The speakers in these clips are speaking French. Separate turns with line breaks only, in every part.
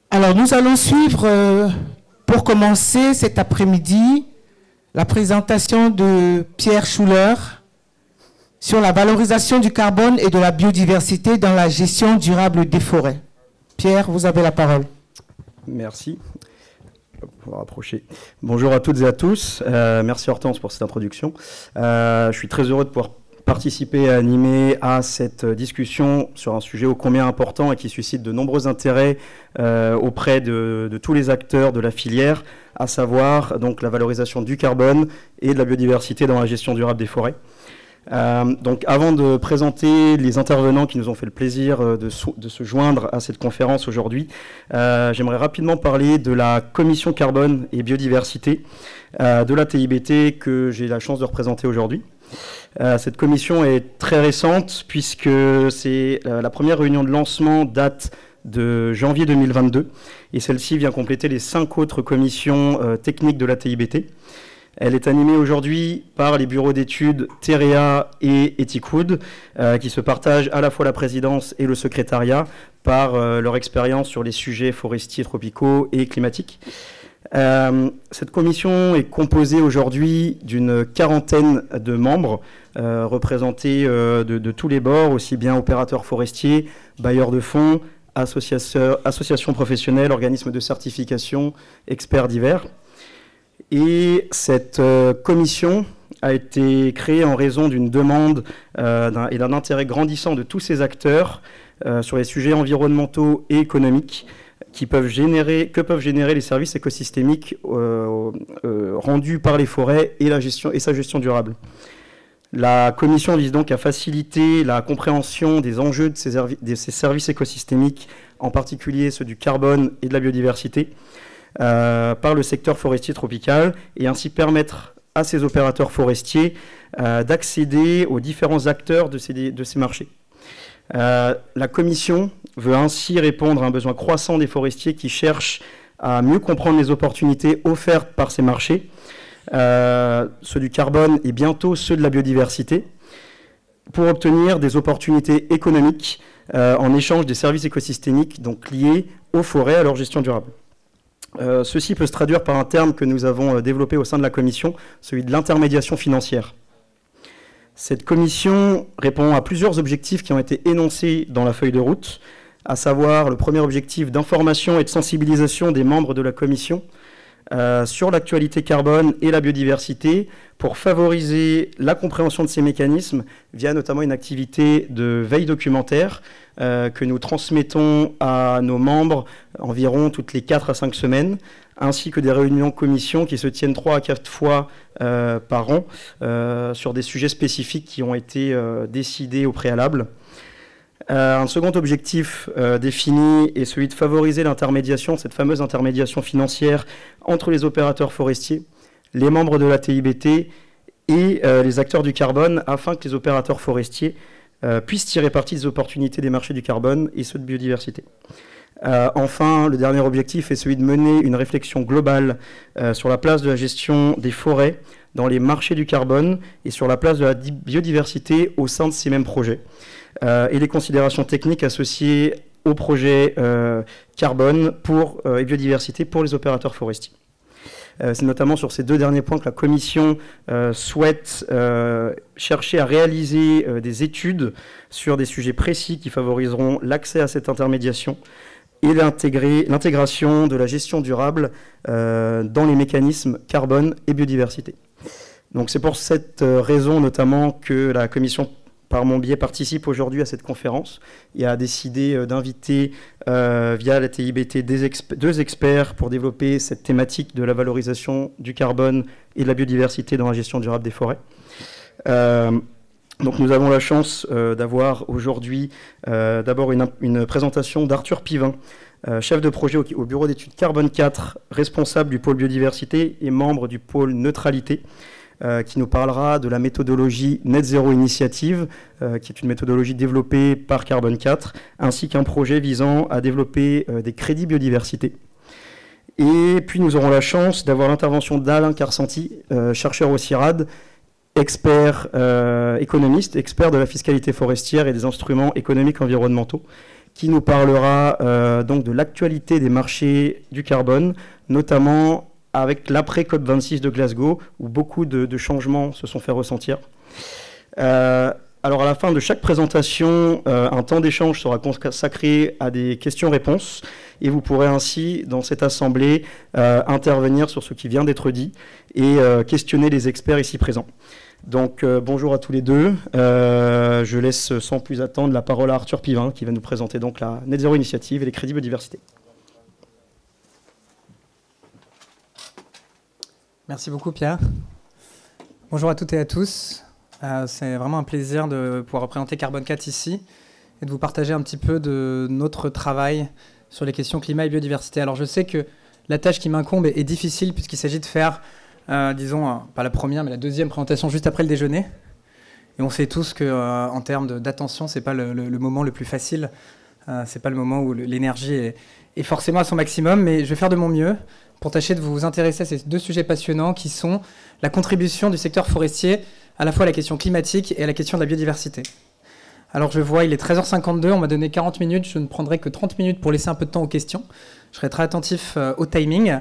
Alors, nous allons suivre, pour commencer cet après-midi, la présentation de Pierre Schuller sur la valorisation du carbone et de la biodiversité dans la gestion durable des forêts. Pierre, vous avez la parole.
Merci. On va rapprocher. Bonjour à toutes et à tous. Merci Hortense pour cette introduction. Je suis très heureux de pouvoir participer et animer à cette discussion sur un sujet ô combien important et qui suscite de nombreux intérêts auprès de tous les acteurs de la filière, à savoir donc la valorisation du carbone et de la biodiversité dans la gestion durable des forêts. Donc avant de présenter les intervenants qui nous ont fait le plaisir de se joindre à cette conférence aujourd'hui, j'aimerais rapidement parler de la commission carbone et biodiversité de la TIBT que j'ai la chance de représenter aujourd'hui. Cette commission est très récente puisque c'est la première réunion de lancement date de janvier 2022 et celle-ci vient compléter les 5 autres commissions techniques de la TIBT. Elle est animée aujourd'hui par les bureaux d'études TEREA et Ethicood qui se partagent à la fois la présidence et le secrétariat par leur expérience sur les sujets forestiers tropicaux et climatiques. Cette commission est composée aujourd'hui d'une quarantaine de membres représentés de tous les bords, aussi bien opérateurs forestiers, bailleurs de fonds, associations professionnelles, organismes de certification, experts divers. Et cette commission a été créée en raison d'une demande et d'un intérêt grandissant de tous ces acteurs sur les sujets environnementaux et économiques que peuvent générer les services écosystémiques rendus par les forêts et sa gestion durable. La Commission vise donc à faciliter la compréhension des enjeux de ces services écosystémiques, en particulier ceux du carbone et de la biodiversité, par le secteur forestier tropical, et ainsi permettre à ces opérateurs forestiers d'accéder aux différents acteurs de ces marchés. La Commission veut ainsi répondre à un besoin croissant des forestiers qui cherchent à mieux comprendre les opportunités offertes par ces marchés, ceux du carbone et bientôt ceux de la biodiversité, pour obtenir des opportunités économiques en échange des services écosystémiques donc liés aux forêts et à leur gestion durable. Ceci peut se traduire par un terme que nous avons développé au sein de la Commission, celui de l'intermédiation financière. Cette commission répond à plusieurs objectifs qui ont été énoncés dans la feuille de route, à savoir le premier objectif d'information et de sensibilisation des membres de la commission sur l'actualité carbone et la biodiversité pour favoriser la compréhension de ces mécanismes via notamment une activité de veille documentaire que nous transmettons à nos membres environ toutes les 4 à 5 semaines, ainsi que des réunions de commission qui se tiennent 3 à 4 fois par an sur des sujets spécifiques qui ont été décidés au préalable. Un second objectif défini est celui de favoriser l'intermédiation, cette fameuse intermédiation financière entre les opérateurs forestiers, les membres de la TIBT et les acteurs du carbone, afin que les opérateurs forestiers puissent tirer parti des opportunités des marchés du carbone et ceux de biodiversité. Enfin, le dernier objectif est celui de mener une réflexion globale sur la place de la gestion des forêts dans les marchés du carbone et sur la place de la biodiversité au sein de ces mêmes projets, et les considérations techniques associées au projet carbone et biodiversité pour les opérateurs forestiers. C'est notamment sur ces 2 derniers points que la Commission souhaite chercher à réaliser des études sur des sujets précis qui favoriseront l'accès à cette intermédiation et l'intégration de la gestion durable dans les mécanismes carbone et biodiversité. Donc c'est pour cette raison notamment que la Commission par mon biais, participe aujourd'hui à cette conférence et a décidé d'inviter via la TIBT deux experts pour développer cette thématique de la valorisation du carbone et de la biodiversité dans la gestion durable des forêts. Donc nous avons la chance d'avoir aujourd'hui d'abord une présentation d'Arthur Pivin, chef de projet au bureau d'études Carbone 4, responsable du pôle biodiversité et membre du pôle neutralité, qui nous parlera de la méthodologie Net Zero Initiative, qui est une méthodologie développée par Carbone 4, ainsi qu'un projet visant à développer des crédits biodiversité. Et puis nous aurons la chance d'avoir l'intervention d'Alain Carcenti, chercheur au CIRAD, expert économiste, expert de la fiscalité forestière et des instruments économiques environnementaux, qui nous parlera donc de l'actualité des marchés du carbone, notamment avec l'après COP26 de Glasgow, où beaucoup de changements se sont fait ressentir. Alors à la fin de chaque présentation, un temps d'échange sera consacré à des questions-réponses, et vous pourrez ainsi, dans cette assemblée, intervenir sur ce qui vient d'être dit et questionner les experts ici présents. Donc bonjour à tous les deux. Je laisse sans plus attendre la parole à Arthur Pivin, qui va nous présenter donc la Net Zero Initiative et les crédits biodiversité.
Merci beaucoup Pierre. Bonjour à toutes et à tous. C'est vraiment un plaisir de pouvoir représenter Carbone 4 ici et de vous partager un petit peu de notre travail sur les questions climat et biodiversité. Alors je sais que la tâche qui m'incombe est difficile puisqu'il s'agit de faire, disons, pas la première mais la deuxième présentation juste après le déjeuner. Et on sait tous qu'en termes d'attention, ce n'est pas le moment le plus facile. Ce n'est pas le moment où l'énergie est forcément à son maximum, mais je vais faire de mon mieux pour tâcher de vous intéresser à ces deux sujets passionnants qui sont la contribution du secteur forestier à la fois à la question climatique et à la question de la biodiversité. Alors je vois, il est 13h52, on m'a donné 40 minutes, je ne prendrai que 30 minutes pour laisser un peu de temps aux questions. Je serai très attentif au timing.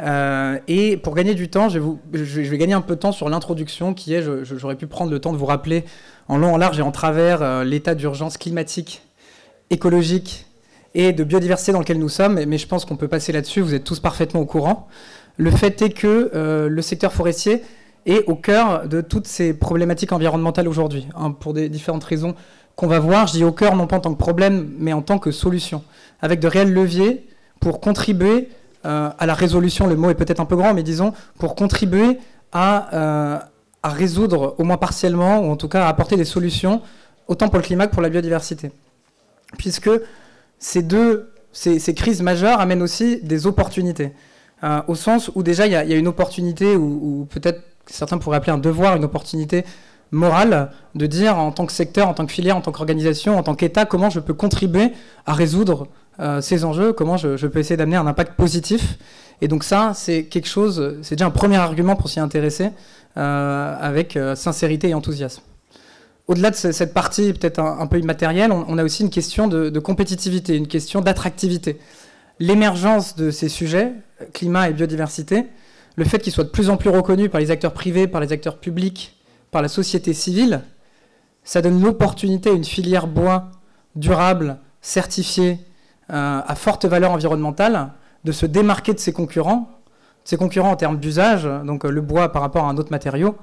Et pour gagner du temps, je vais gagner un peu de temps sur l'introduction qui est, j'aurais pu prendre le temps de vous rappeler en long, en large et en travers l'état d'urgence climatique, écologique et de biodiversité dans lequel nous sommes, mais je pense qu'on peut passer là-dessus, vous êtes tous parfaitement au courant. Le fait est que le secteur forestier est au cœur de toutes ces problématiques environnementales aujourd'hui, hein, pour des différentes raisons qu'on va voir. Je dis au cœur non pas en tant que problème, mais en tant que solution, avec de réels leviers pour contribuer à la résolution, le mot est peut-être un peu grand, mais disons, pour contribuer à résoudre, au moins partiellement, ou en tout cas à apporter des solutions, autant pour le climat que pour la biodiversité. Puisque ces crises majeures amènent aussi des opportunités, au sens où déjà il y a une opportunité, ou peut-être certains pourraient appeler un devoir, une opportunité morale, de dire en tant que secteur, en tant que filière, en tant qu'organisation, en tant qu'État, comment je peux contribuer à résoudre ces enjeux, comment je peux essayer d'amener un impact positif. Et donc ça, c'est quelque chose, c'est déjà un premier argument pour s'y intéresser avec sincérité et enthousiasme. Au-delà de cette partie peut-être un peu immatérielle, on a aussi une question de compétitivité, une question d'attractivité. L'émergence de ces sujets, climat et biodiversité, le fait qu'ils soient de plus en plus reconnus par les acteurs privés, par les acteurs publics, par la société civile, ça donne l'opportunité à une filière bois durable, certifiée, à forte valeur environnementale, de se démarquer de ses concurrents en termes d'usage, donc le bois par rapport à un autre matériau,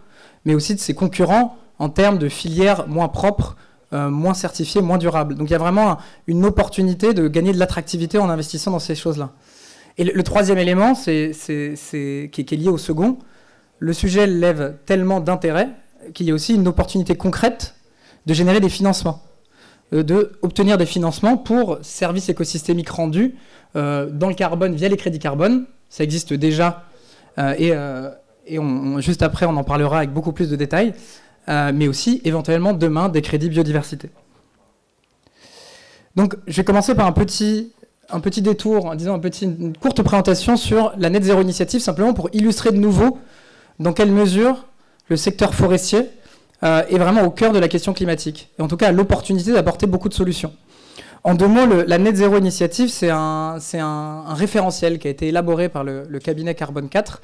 mais aussi de ses concurrents en termes de filières moins propres, moins certifiées, moins durables. Donc il y a vraiment une opportunité de gagner de l'attractivité en investissant dans ces choses-là. Et le troisième élément, qui est lié au second, le sujet lève tellement d'intérêt qu'il y a aussi une opportunité concrète de générer des financements, d'obtenir des financements pour services écosystémiques rendus dans le carbone via les crédits carbone. Ça existe déjà et juste après on en parlera avec beaucoup plus de détails, mais aussi éventuellement demain des crédits biodiversité. Donc je vais commencer par un petit détour, disons une courte présentation sur la Net Zero Initiative, simplement pour illustrer de nouveau dans quelle mesure le secteur forestier est vraiment au cœur de la question climatique, et en tout cas a l'opportunité d'apporter beaucoup de solutions. En deux mots, la Net Zero Initiative, c'est un référentiel qui a été élaboré par le cabinet Carbone 4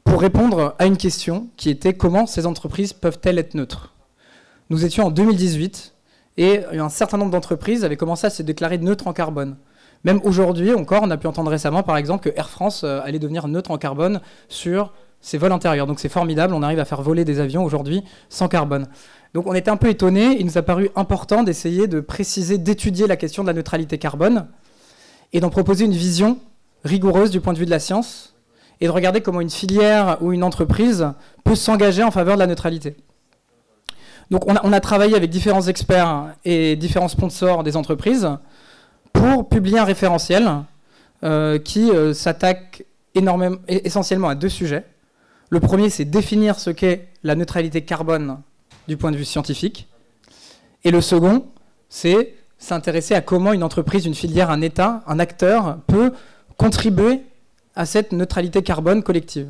pour répondre à une question qui était comment ces entreprises peuvent-elles être neutres. Nous étions en 2018 et un certain nombre d'entreprises avaient commencé à se déclarer neutres en carbone. Même aujourd'hui encore, on a pu entendre récemment par exemple que Air France allait devenir neutre en carbone sur c'est vol intérieur. Donc c'est formidable, on arrive à faire voler des avions aujourd'hui sans carbone. Donc on était un peu étonnés, il nous a paru important d'essayer de préciser, d'étudier la question de la neutralité carbone et d'en proposer une vision rigoureuse du point de vue de la science et de regarder comment une filière ou une entreprise peut s'engager en faveur de la neutralité. Donc on a travaillé avec différents experts et différents sponsors des entreprises pour publier un référentiel qui s'attaque essentiellement à 2 sujets. Le premier, c'est définir ce qu'est la neutralité carbone du point de vue scientifique. Et le second, c'est s'intéresser à comment une entreprise, une filière, un État, un acteur peut contribuer à cette neutralité carbone collective.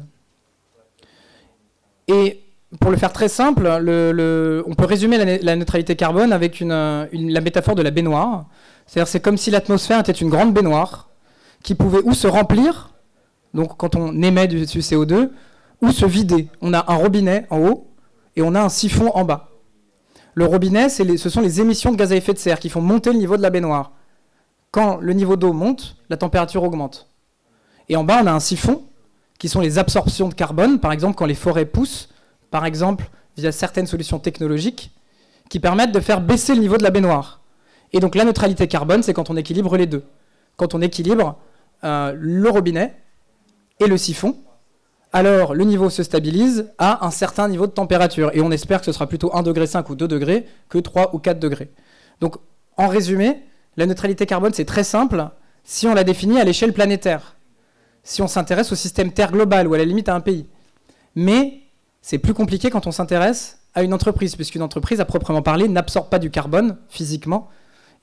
Et pour le faire très simple, on peut résumer la neutralité carbone avec la métaphore de la baignoire. C'est-à-dire c'est comme si l'atmosphère était une grande baignoire qui pouvait ou se remplir, donc quand on émet du CO2, ou se vider. On a un robinet en haut et on a un siphon en bas. Le robinet, ce sont les émissions de gaz à effet de serre qui font monter le niveau de la baignoire. Quand le niveau d'eau monte, la température augmente. Et en bas, on a un siphon qui sont les absorptions de carbone, par exemple quand les forêts poussent, par exemple via certaines solutions technologiques qui permettent de faire baisser le niveau de la baignoire. Et donc la neutralité carbone, c'est quand on équilibre les deux. Quand on équilibre le robinet et le siphon, alors le niveau se stabilise à un certain niveau de température. Et on espère que ce sera plutôt 1,5 degré ou 2 degrés que 3 ou 4 degrés. Donc en résumé, la neutralité carbone, c'est très simple si on la définit à l'échelle planétaire. Si on s'intéresse au système Terre global ou à la limite à un pays. Mais c'est plus compliqué quand on s'intéresse à une entreprise, puisqu'une entreprise, à proprement parler, n'absorbe pas du carbone physiquement.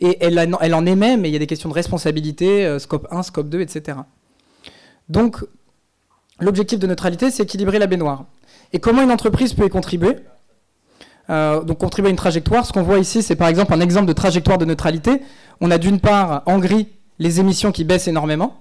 Et elle en émet, mais il y a des questions de responsabilité, scope 1, scope 2, etc. Donc, l'objectif de neutralité, c'est équilibrer la baignoire. Et comment une entreprise peut y contribuer ? Donc, contribuer à une trajectoire. Ce qu'on voit ici, c'est par exemple un exemple de trajectoire de neutralité. On a d'une part, en gris, les émissions qui baissent énormément.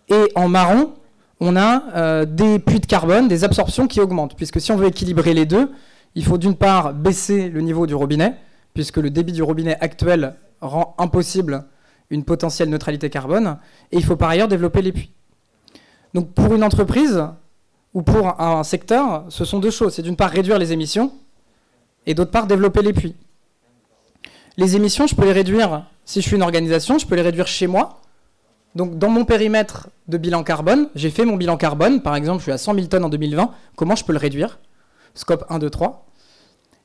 Et en marron, on a des puits de carbone, des absorptions qui augmentent. Puisque si on veut équilibrer les deux, il faut d'une part baisser le niveau du robinet, puisque le débit du robinet actuel rend impossible une potentielle neutralité carbone. Et il faut par ailleurs développer les puits. Donc pour une entreprise ou pour un secteur, ce sont 2 choses. C'est d'une part réduire les émissions et d'autre part développer les puits. Les émissions, je peux les réduire, si je suis une organisation, je peux les réduire chez moi. Donc dans mon périmètre de bilan carbone, j'ai fait mon bilan carbone, par exemple je suis à 100 000 tonnes en 2020, comment je peux le réduire ? Scope 1, 2, 3.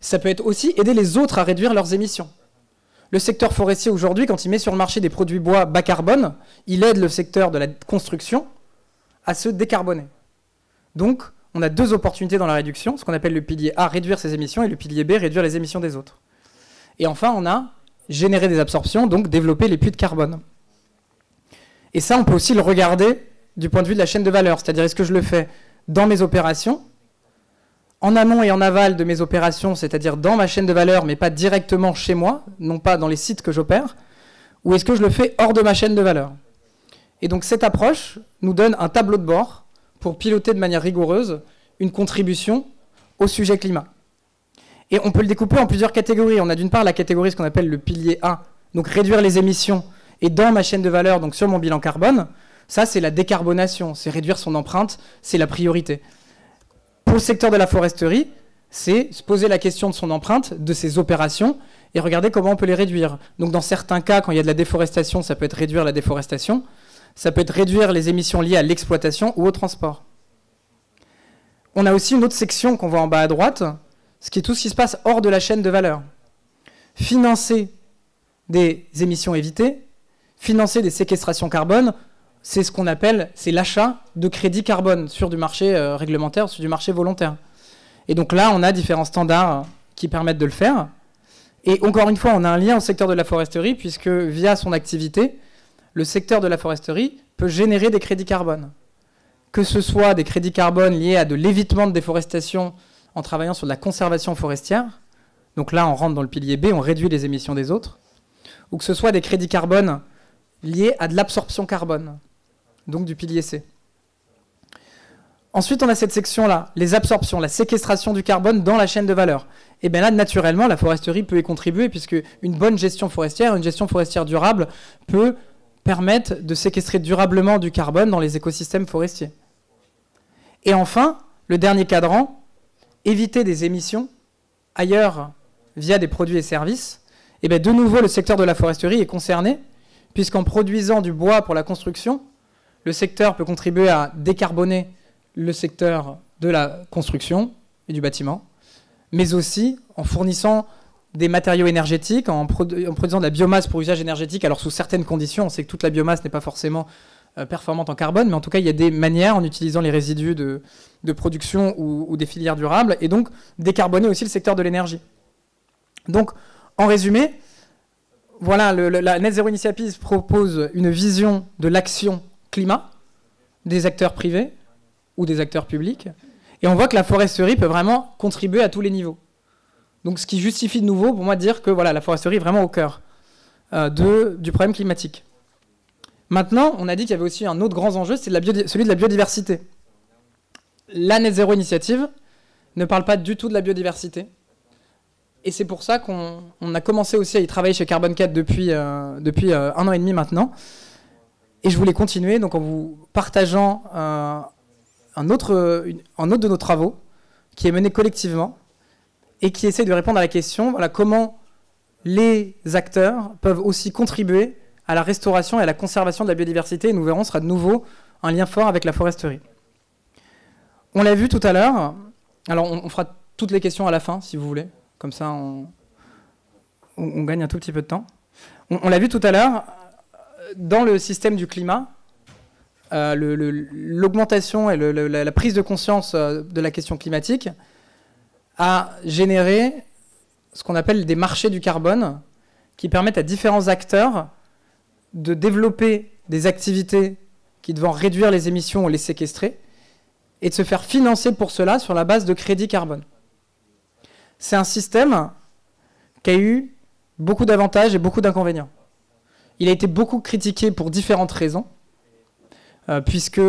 Ça peut être aussi aider les autres à réduire leurs émissions. Le secteur forestier aujourd'hui, quand il met sur le marché des produits bois bas carbone, il aide le secteur de la construction à se décarboner. Donc, on a 2 opportunités dans la réduction, ce qu'on appelle le pilier A, réduire ses émissions, et le pilier B, réduire les émissions des autres. Et enfin, on a générer des absorptions, donc développer les puits de carbone. Et ça, on peut aussi le regarder du point de vue de la chaîne de valeur, c'est-à-dire est-ce que je le fais dans mes opérations, en amont et en aval de mes opérations, c'est-à-dire dans ma chaîne de valeur, mais pas directement chez moi, non pas dans les sites que j'opère, ou est-ce que je le fais hors de ma chaîne de valeur ? Et donc cette approche nous donne un tableau de bord pour piloter de manière rigoureuse une contribution au sujet climat. Et on peut le découper en plusieurs catégories. On a d'une part la catégorie, ce qu'on appelle le pilier A, donc réduire les émissions, et dans ma chaîne de valeur, donc sur mon bilan carbone, ça c'est la décarbonation, c'est réduire son empreinte, c'est la priorité. Pour le secteur de la foresterie, c'est se poser la question de son empreinte, de ses opérations, et regarder comment on peut les réduire. Donc dans certains cas, quand il y a de la déforestation, ça peut être réduire la déforestation, ça peut être réduire les émissions liées à l'exploitation ou au transport. On a aussi une autre section qu'on voit en bas à droite, ce qui est tout ce qui se passe hors de la chaîne de valeur. Financer des émissions évitées, financer des séquestrations carbone, c'est ce qu'on appelle, c'est l'achat de crédits carbone sur du marché réglementaire, sur du marché volontaire. Et donc là, on a différents standards qui permettent de le faire. Et encore une fois, on a un lien au secteur de la foresterie, puisque via son activité, le secteur de la foresterie peut générer des crédits carbone. Que ce soit des crédits carbone liés à de l'évitement de déforestation en travaillant sur de la conservation forestière, donc là, on rentre dans le pilier B, on réduit les émissions des autres, ou que ce soit des crédits carbone liés à de l'absorption carbone, donc du pilier C. Ensuite, on a cette section-là, les absorptions, la séquestration du carbone dans la chaîne de valeur. Et bien là, naturellement, la foresterie peut y contribuer, puisque une bonne gestion forestière, une gestion forestière durable, peut permettre de séquestrer durablement du carbone dans les écosystèmes forestiers. Et enfin, le dernier cadran, éviter des émissions ailleurs via des produits et services. Et bien de nouveau, le secteur de la foresterie est concerné, puisqu'en produisant du bois pour la construction, le secteur peut contribuer à décarboner le secteur de la construction et du bâtiment, mais aussi en fournissant des matériaux énergétiques, en produisant de la biomasse pour usage énergétique, alors sous certaines conditions. On sait que toute la biomasse n'est pas forcément performante en carbone, mais en tout cas, il y a des manières, en utilisant les résidus de production ou des filières durables, et donc décarboner aussi le secteur de l'énergie. Donc, en résumé, voilà, la Net Zero Initiative propose une vision de l'action climat des acteurs privés ou des acteurs publics, et on voit que la foresterie peut vraiment contribuer à tous les niveaux. Donc, ce qui justifie de nouveau, pour moi, de dire que voilà, la foresterie est vraiment au cœur du problème climatique. Maintenant, on a dit qu'il y avait aussi un autre grand enjeu, c'est celui de la biodiversité. La Net Zero Initiative ne parle pas du tout de la biodiversité. Et c'est pour ça qu'on a commencé aussi à y travailler chez Carbon 4 depuis 1 an et demi maintenant. Et je voulais continuer donc en vous partageant un autre de nos travaux qui est mené collectivement et qui essaie de répondre à la question voilà, comment les acteurs peuvent aussi contribuer à la restauration et à la conservation de la biodiversité. Et nous verrons, ce sera de nouveau un lien fort avec la foresterie. On l'a vu tout à l'heure. Alors, on fera toutes les questions à la fin, si vous voulez. Comme ça, on gagne un tout petit peu de temps. On l'a vu tout à l'heure. Dans le système du climat, l'augmentation et la prise de conscience de la question climatique a généré ce qu'on appelle des marchés du carbone qui permettent à différents acteurs de développer des activités qui devant réduire les émissions ou les séquestrer et de se faire financer pour cela sur la base de crédits carbone. C'est un système qui a eu beaucoup d'avantages et beaucoup d'inconvénients. Il a été beaucoup critiqué pour différentes raisons, puisque,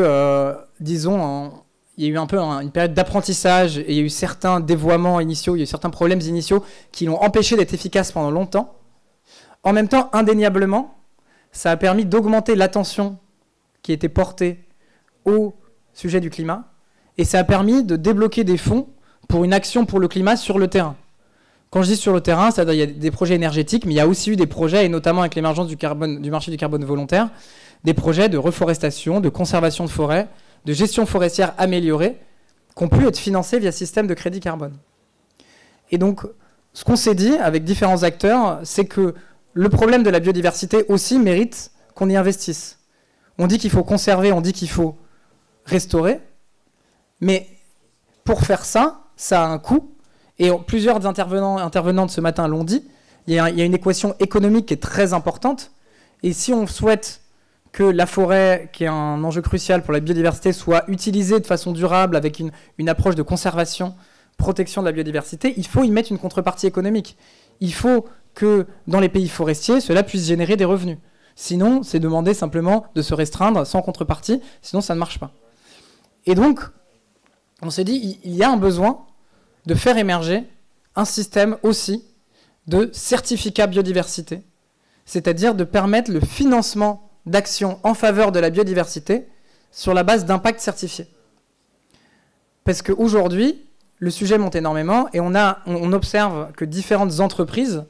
disons, il y a eu un peu une période d'apprentissage et il y a eu certains dévoiements initiaux, il y a eu certains problèmes initiaux qui l'ont empêché d'être efficace pendant longtemps. En même temps, indéniablement, ça a permis d'augmenter l'attention qui était portée au sujet du climat et ça a permis de débloquer des fonds pour une action pour le climat sur le terrain. Quand je dis sur le terrain, c'est-à-dire il y a des projets énergétiques, mais il y a aussi eu des projets, et notamment avec l'émergence du marché du carbone volontaire, des projets de reforestation, de conservation de forêts, de gestion forestière améliorée, qui ont pu être financés via système de crédit carbone. Et donc, ce qu'on s'est dit avec différents acteurs, c'est que le problème de la biodiversité aussi mérite qu'on y investisse. On dit qu'il faut conserver, on dit qu'il faut restaurer, mais pour faire ça, ça a un coût. Et plusieurs intervenantes ce matin l'ont dit, il y a une équation économique qui est très importante. Et si on souhaite que la forêt, qui est un enjeu crucial pour la biodiversité, soit utilisée de façon durable avec une approche de conservation, protection de la biodiversité, il faut y mettre une contrepartie économique. Il faut que dans les pays forestiers, cela puisse générer des revenus. Sinon, c'est demander simplement de se restreindre sans contrepartie, sinon ça ne marche pas. Et donc, on s'est dit, il y a un besoin de faire émerger un système aussi de certificat biodiversité, c'est-à-dire de permettre le financement d'actions en faveur de la biodiversité sur la base d'impact certifié. Parce qu'aujourd'hui, le sujet monte énormément et on observe que différentes entreprises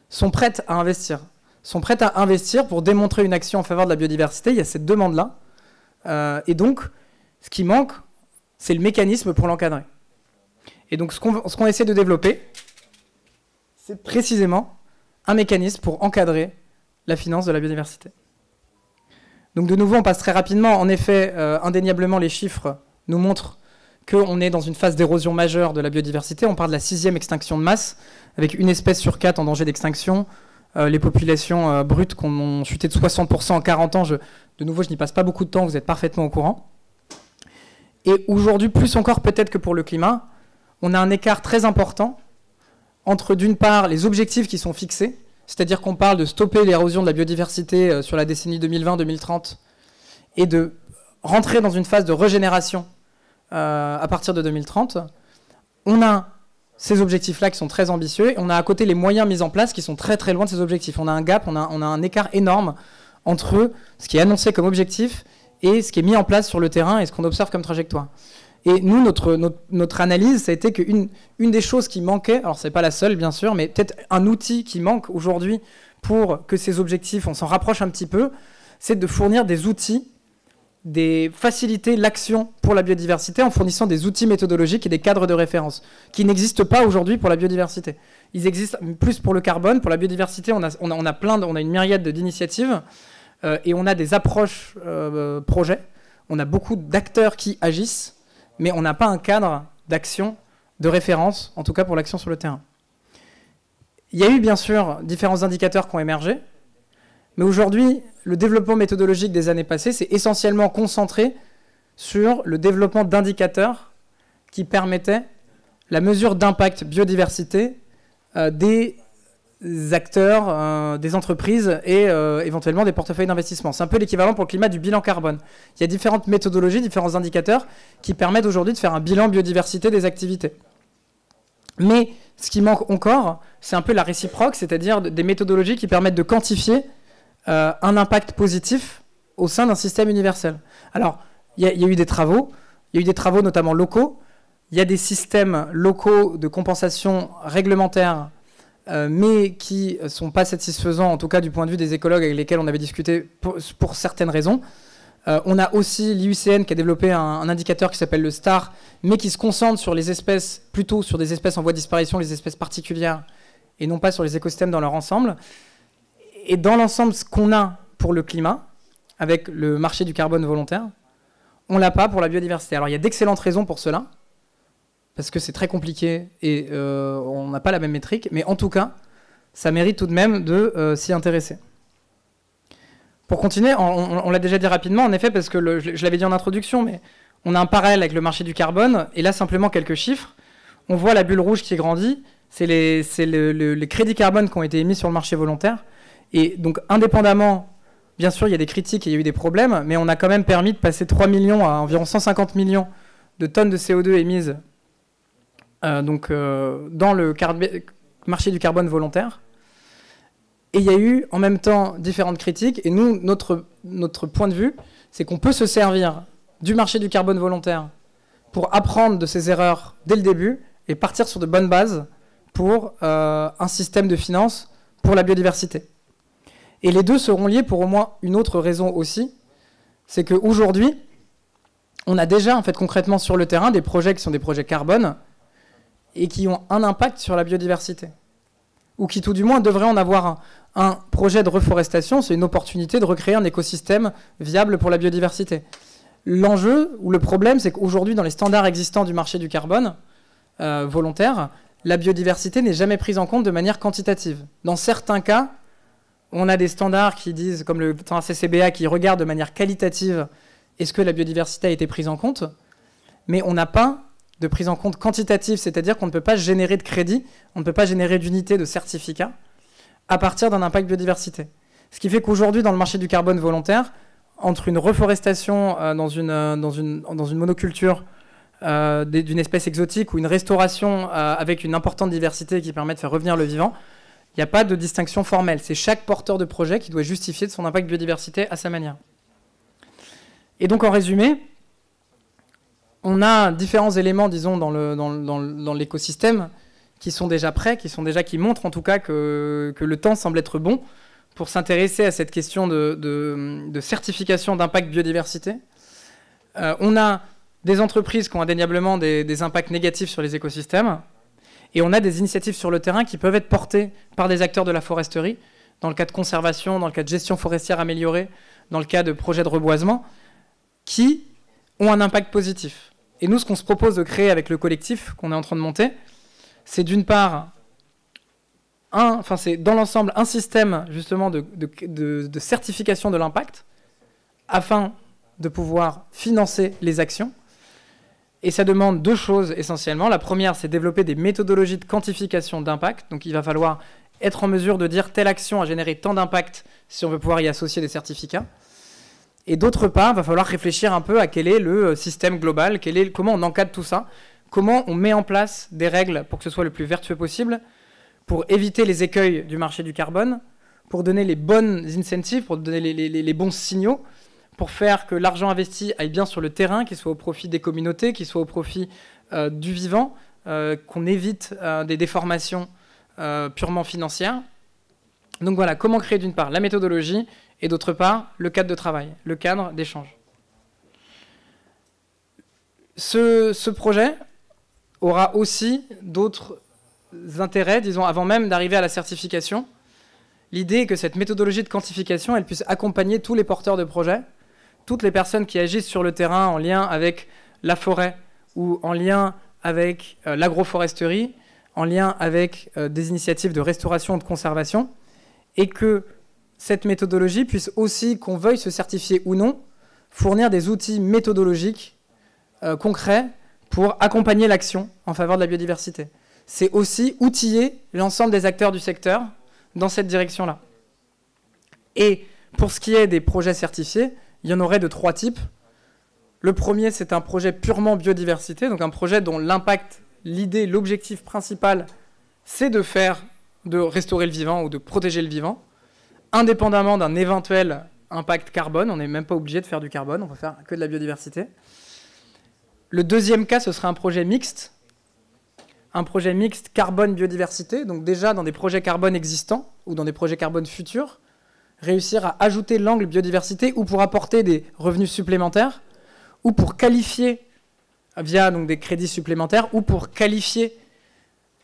sont prêtes à investir pour démontrer une action en faveur de la biodiversité. Il y a cette demande-là. Et donc, ce qui manque, c'est le mécanisme pour l'encadrer. Et donc, ce qu'on essaie de développer, c'est précisément un mécanisme pour encadrer la finance de la biodiversité. Donc, de nouveau, on passe très rapidement. En effet, indéniablement, les chiffres nous montrent qu'on est dans une phase d'érosion majeure de la biodiversité. On parle de la 6e extinction de masse, avec une espèce sur 4 en danger d'extinction. Les populations brutes qui ont chuté de 60% en 40 ans. De nouveau, je n'y passe pas beaucoup de temps, vous êtes parfaitement au courant. Et aujourd'hui, plus encore peut-être que pour le climat, on a un écart très important entre, d'une part, les objectifs qui sont fixés, c'est-à-dire qu'on parle de stopper l'érosion de la biodiversité sur la décennie 2020-2030 et de rentrer dans une phase de régénération à partir de 2030. On a ces objectifs-là qui sont très ambitieux et on a à côté les moyens mis en place qui sont très très loin de ces objectifs. On a un gap, on a un écart énorme entre ce qui est annoncé comme objectif et ce qui est mis en place sur le terrain et ce qu'on observe comme trajectoire. Et nous, notre analyse, ça a été qu'une des choses qui manquait, alors c'est pas la seule bien sûr, mais peut-être un outil qui manque aujourd'hui pour que ces objectifs, on s'en rapproche un petit peu, c'est de fournir des outils, faciliter l'action pour la biodiversité en fournissant des outils méthodologiques et des cadres de référence qui n'existent pas aujourd'hui pour la biodiversité. Ils existent plus pour le carbone. Pour la biodiversité, on a une myriade d'initiatives et on a des approches projets. On a beaucoup d'acteurs qui agissent, mais on n'a pas un cadre d'action, de référence, en tout cas pour l'action sur le terrain. Il y a eu bien sûr différents indicateurs qui ont émergé, mais aujourd'hui, le développement méthodologique des années passées s'est essentiellement concentré sur le développement d'indicateurs qui permettaient la mesure d'impact biodiversité des acteurs, des entreprises et éventuellement des portefeuilles d'investissement. C'est un peu l'équivalent pour le climat du bilan carbone. Il y a différentes méthodologies, différents indicateurs qui permettent aujourd'hui de faire un bilan biodiversité des activités. Mais ce qui manque encore, c'est un peu la réciproque, c'est-à-dire des méthodologies qui permettent de quantifier un impact positif au sein d'un système universel. Alors, il y a eu des travaux, notamment locaux. Il y a des systèmes locaux de compensation réglementaire, mais qui ne sont pas satisfaisants, en tout cas du point de vue des écologues avec lesquels on avait discuté pour certaines raisons. On a aussi l'IUCN qui a développé un indicateur qui s'appelle le STAR, mais qui se concentre sur les espèces, plutôt sur des espèces en voie de disparition, les espèces particulières, et non pas sur les écosystèmes dans leur ensemble. Et dans l'ensemble, ce qu'on a pour le climat, avec le marché du carbone volontaire, on ne l'a pas pour la biodiversité. Alors il y a d'excellentes raisons pour cela, parce que c'est très compliqué et on n'a pas la même métrique, mais en tout cas, ça mérite tout de même de s'y intéresser. Pour continuer, on l'a déjà dit rapidement, en effet, parce que je l'avais dit en introduction, mais on a un parallèle avec le marché du carbone, et là simplement quelques chiffres. On voit la bulle rouge qui grandit, c'est les crédits carbone qui ont été émis sur le marché volontaire. Et donc, indépendamment, bien sûr, il y a des critiques et il y a eu des problèmes, mais on a quand même permis de passer 3 millions à environ 150 millions de tonnes de CO2 émises dans le marché du carbone volontaire. Et il y a eu, en même temps, différentes critiques. Et nous, notre point de vue, c'est qu'on peut se servir du marché du carbone volontaire pour apprendre de ses erreurs dès le début et partir sur de bonnes bases pour un système de finance pour la biodiversité. Et les deux seront liés pour au moins une autre raison aussi, c'est qu'aujourd'hui, on a déjà, en fait, concrètement sur le terrain, des projets qui sont des projets carbone et qui ont un impact sur la biodiversité. Ou qui, tout du moins, devraient en avoir un projet de reforestation, c'est une opportunité de recréer un écosystème viable pour la biodiversité. L'enjeu, ou le problème, c'est qu'aujourd'hui, dans les standards existants du marché du carbone volontaire, la biodiversité n'est jamais prise en compte de manière quantitative. Dans certains cas, on a des standards qui disent, comme le standard CCBA, qui regarde de manière qualitative est-ce que la biodiversité a été prise en compte, mais on n'a pas de prise en compte quantitative, c'est-à-dire qu'on ne peut pas générer de crédit, on ne peut pas générer d'unités de certificats à partir d'un impact biodiversité. Ce qui fait qu'aujourd'hui, dans le marché du carbone volontaire, entre une reforestation dans une monoculture d'une espèce exotique ou une restauration avec une importante diversité qui permet de faire revenir le vivant, il n'y a pas de distinction formelle. C'est chaque porteur de projet qui doit justifier de son impact biodiversité à sa manière. Et donc, en résumé, on a différents éléments, disons, dans l'écosystème qui sont déjà prêts, qui montrent en tout cas que le temps semble être bon pour s'intéresser à cette question de certification d'impact biodiversité. On a des entreprises qui ont indéniablement des impacts négatifs sur les écosystèmes. Et on a des initiatives sur le terrain qui peuvent être portées par des acteurs de la foresterie, dans le cas de conservation, dans le cas de gestion forestière améliorée, dans le cas de projets de reboisement, qui ont un impact positif. Et nous, ce qu'on se propose de créer avec le collectif qu'on est en train de monter, c'est d'une part, c'est dans l'ensemble un système justement de certification de l'impact, afin de pouvoir financer les actions. Et ça demande deux choses essentiellement. La première, c'est développer des méthodologies de quantification d'impact. Donc il va falloir être en mesure de dire telle action a généré tant d'impact si on veut pouvoir y associer des certificats. Et d'autre part, il va falloir réfléchir un peu à quel est le système global, comment on encadre tout ça, comment on met en place des règles pour que ce soit le plus vertueux possible, pour éviter les écueils du marché du carbone, pour donner les bonnes incentives, pour donner les bons signaux, pour faire que l'argent investi aille bien sur le terrain, qu'il soit au profit des communautés, qu'il soit au profit du vivant, qu'on évite des déformations purement financières. Donc voilà, comment créer d'une part la méthodologie et d'autre part le cadre de travail, le cadre d'échange. Ce projet aura aussi d'autres intérêts, disons, avant même d'arriver à la certification. L'idée est que cette méthodologie de quantification, elle puisse accompagner tous les porteurs de projets, toutes les personnes qui agissent sur le terrain en lien avec la forêt ou en lien avec l'agroforesterie, en lien avec des initiatives de restauration ou de conservation, et que cette méthodologie puisse aussi, qu'on veuille se certifier ou non, fournir des outils méthodologiques concrets pour accompagner l'action en faveur de la biodiversité. C'est aussi outiller l'ensemble des acteurs du secteur dans cette direction-là. Et pour ce qui est des projets certifiés, il y en aurait de 3 types. Le premier, c'est un projet purement biodiversité, donc un projet dont l'impact, l'idée, l'objectif principal, c'est de restaurer le vivant ou de protéger le vivant, indépendamment d'un éventuel impact carbone. On n'est même pas obligé de faire du carbone, on peut faire que de la biodiversité. Le deuxième cas, ce serait un projet mixte carbone-biodiversité, donc déjà dans des projets carbone existants ou dans des projets carbone futurs, réussir à ajouter l'angle biodiversité ou pour apporter des revenus supplémentaires ou pour qualifier, via donc, des crédits supplémentaires, ou pour qualifier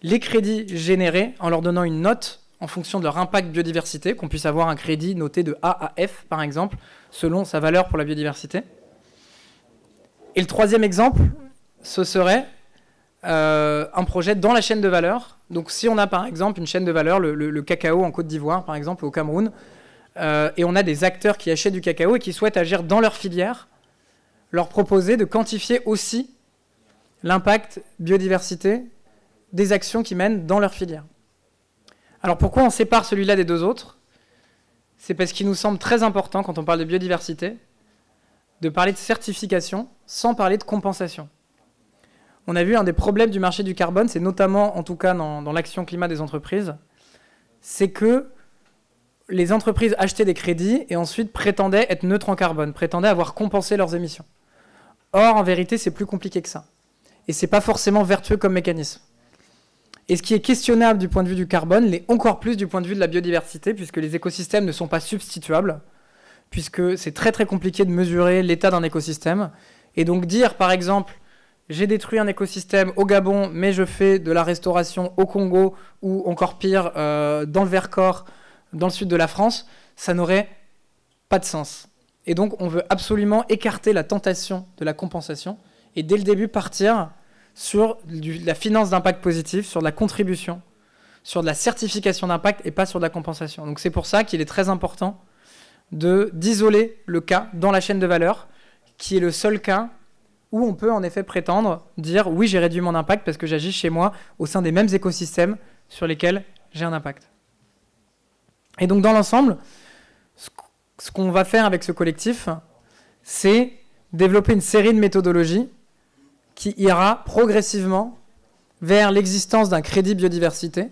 les crédits générés en leur donnant une note en fonction de leur impact biodiversité, qu'on puisse avoir un crédit noté de A à F, par exemple, selon sa valeur pour la biodiversité. Et le troisième exemple, ce serait un projet dans la chaîne de valeur. Donc si on a par exemple une chaîne de valeur, le cacao en Côte d'Ivoire, par exemple, au Cameroun, et on a des acteurs qui achètent du cacao et qui souhaitent agir dans leur filière, leur proposer de quantifier aussi l'impact biodiversité des actions qu'ils mènent dans leur filière. Alors pourquoi on sépare celui-là des deux autres? C'est parce qu'il nous semble très important, quand on parle de biodiversité, de parler de certification sans parler de compensation. On a vu un des problèmes du marché du carbone, c'est notamment, en tout cas dans l'action climat des entreprises, c'est que les entreprises achetaient des crédits et ensuite prétendaient être neutres en carbone, prétendaient avoir compensé leurs émissions. Or, en vérité, c'est plus compliqué que ça. Et ce n'est pas forcément vertueux comme mécanisme. Et ce qui est questionnable du point de vue du carbone l'est encore plus du point de vue de la biodiversité, puisque les écosystèmes ne sont pas substituables, puisque c'est très très compliqué de mesurer l'état d'un écosystème. Et donc dire, par exemple, j'ai détruit un écosystème au Gabon, mais je fais de la restauration au Congo, ou encore pire, dans le Vercors, dans le sud de la France, ça n'aurait pas de sens. Et donc on veut absolument écarter la tentation de la compensation, et dès le début partir sur la finance d'impact positif, sur de la contribution, sur de la certification d'impact et pas sur de la compensation. Donc c'est pour ça qu'il est très important d'isoler le cas dans la chaîne de valeur, qui est le seul cas où on peut en effet prétendre dire oui, j'ai réduit mon impact parce que j'agis chez moi au sein des mêmes écosystèmes sur lesquels j'ai un impact. Et donc dans l'ensemble, ce qu'on va faire avec ce collectif, c'est développer une série de méthodologies qui ira progressivement vers l'existence d'un crédit biodiversité.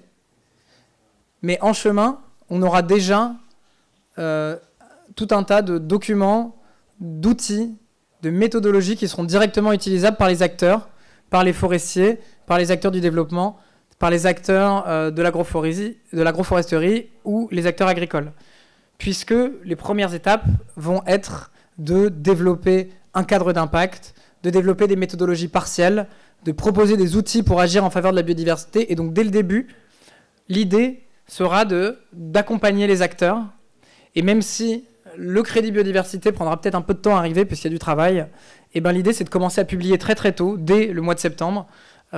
Mais en chemin, on aura déjà tout un tas de documents, d'outils, de méthodologies qui seront directement utilisables par les acteurs, par les forestiers, par les acteurs du développement, par les acteurs de l'agroforesterie ou les acteurs agricoles. Puisque les premières étapes vont être de développer un cadre d'impact, de développer des méthodologies partielles, de proposer des outils pour agir en faveur de la biodiversité. Et donc, dès le début, l'idée sera d'accompagner les acteurs. Et même si le crédit biodiversité prendra peut-être un peu de temps à arriver, puisqu'il y a du travail, et ben, l'idée, c'est de commencer à publier très très tôt, dès le mois de septembre,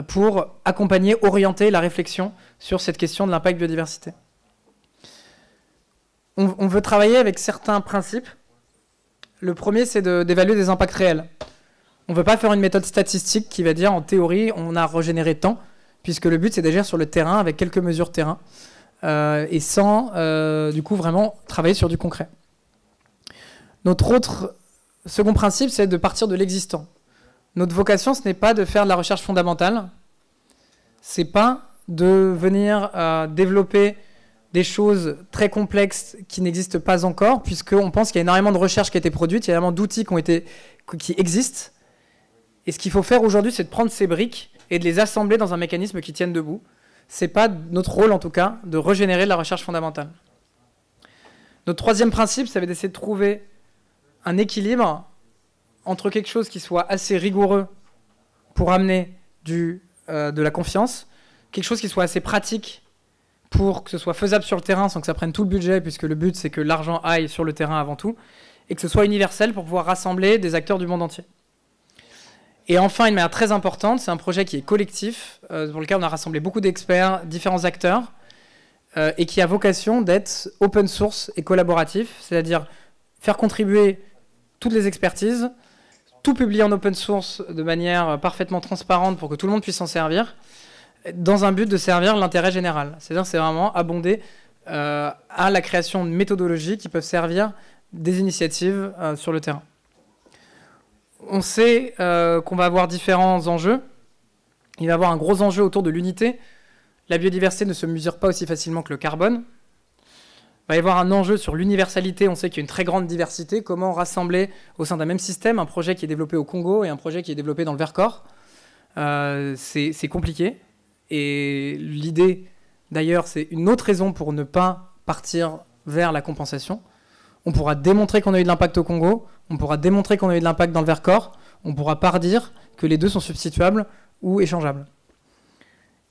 pour accompagner, orienter la réflexion sur cette question de l'impact biodiversité. On veut travailler avec certains principes. Le premier, c'est d'évaluer des impacts réels. On ne veut pas faire une méthode statistique qui va dire, en théorie, on a régénéré tant, puisque le but, c'est d'agir sur le terrain avec quelques mesures terrain, et sans, du coup, vraiment travailler sur du concret. Notre second principe, c'est de partir de l'existant. Notre vocation, ce n'est pas de faire de la recherche fondamentale, c'est pas de venir développer des choses très complexes qui n'existent pas encore, puisqu'on pense qu'il y a énormément de recherches qui ont été produites, il y a énormément d'outils qui existent. Et ce qu'il faut faire aujourd'hui, c'est de prendre ces briques et de les assembler dans un mécanisme qui tienne debout. Ce n'est pas notre rôle, en tout cas, de régénérer de la recherche fondamentale. Notre troisième principe, ça va être d'essayer de trouver un équilibre entre quelque chose qui soit assez rigoureux pour amener de la confiance, quelque chose qui soit assez pratique pour que ce soit faisable sur le terrain sans que ça prenne tout le budget, puisque le but, c'est que l'argent aille sur le terrain avant tout, et que ce soit universel pour pouvoir rassembler des acteurs du monde entier. Et enfin, une manière très importante, c'est un projet qui est collectif, pour lequel on a rassemblé beaucoup d'experts, différents acteurs, et qui a vocation d'être open source et collaboratif, c'est-à-dire faire contribuer toutes les expertises, tout publier en open source de manière parfaitement transparente pour que tout le monde puisse s'en servir, dans un but de servir l'intérêt général. C'est-à-dire c'est vraiment abonder à la création de méthodologies qui peuvent servir des initiatives sur le terrain. On sait qu'on va avoir différents enjeux. Il va y avoir un gros enjeu autour de l'unité. La biodiversité ne se mesure pas aussi facilement que le carbone. Il va y avoir un enjeu sur l'universalité. On sait qu'il y a une très grande diversité. Comment rassembler au sein d'un même système un projet qui est développé au Congo et un projet qui est développé dans le Vercors. C'est compliqué. Et l'idée, d'ailleurs, c'est une autre raison pour ne pas partir vers la compensation. On pourra démontrer qu'on a eu de l'impact au Congo, on pourra démontrer qu'on a eu de l'impact dans le Vercors, on ne pourra pas redire que les deux sont substituables ou échangeables.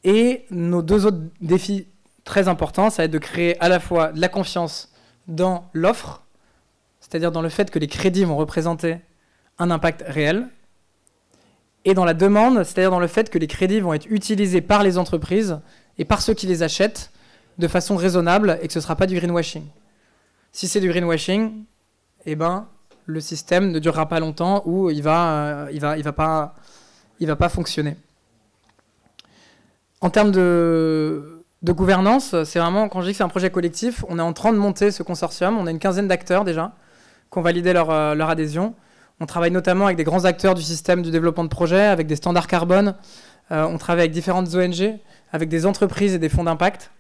Et nos deux autres défis très importants, ça va être de créer à la fois de la confiance dans l'offre, c'est-à-dire dans le fait que les crédits vont représenter un impact réel, et dans la demande, c'est-à-dire dans le fait que les crédits vont être utilisés par les entreprises et par ceux qui les achètent de façon raisonnable et que ce ne sera pas du greenwashing. Si c'est du greenwashing, eh ben, le système ne durera pas longtemps ou il va pas fonctionner. En termes de gouvernance, c'est vraiment, quand je dis que c'est un projet collectif, on est en train de monter ce consortium. On a une quinzaine d'acteurs déjà qui ont validé leur adhésion. On travaille notamment avec des grands acteurs du système du développement de projets, avec des standards carbone. On travaille avec différentes ONG, avec des entreprises et des fonds d'impact.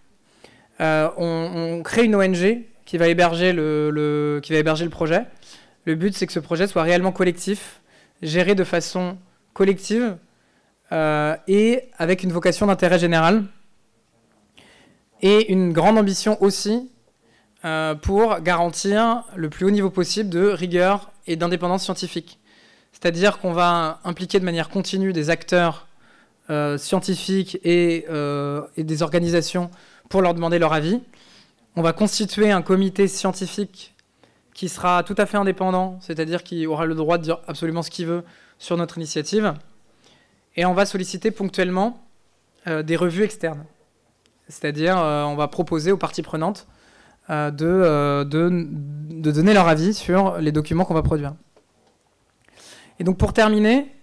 On crée une ONG qui va héberger le projet. Le but, c'est que ce projet soit réellement collectif, géré de façon collective et avec une vocation d'intérêt général. Et une grande ambition aussi pour garantir le plus haut niveau possible de rigueur et d'indépendance scientifique. C'est-à-dire qu'on va impliquer de manière continue des acteurs scientifiques et des organisations pour leur demander leur avis. On va constituer un comité scientifique qui sera tout à fait indépendant, c'est-à-dire qui aura le droit de dire absolument ce qu'il veut sur notre initiative. Et on va solliciter ponctuellement des revues externes. C'est-à-dire on va proposer aux parties prenantes de donner leur avis sur les documents qu'on va produire. Et donc pour terminer,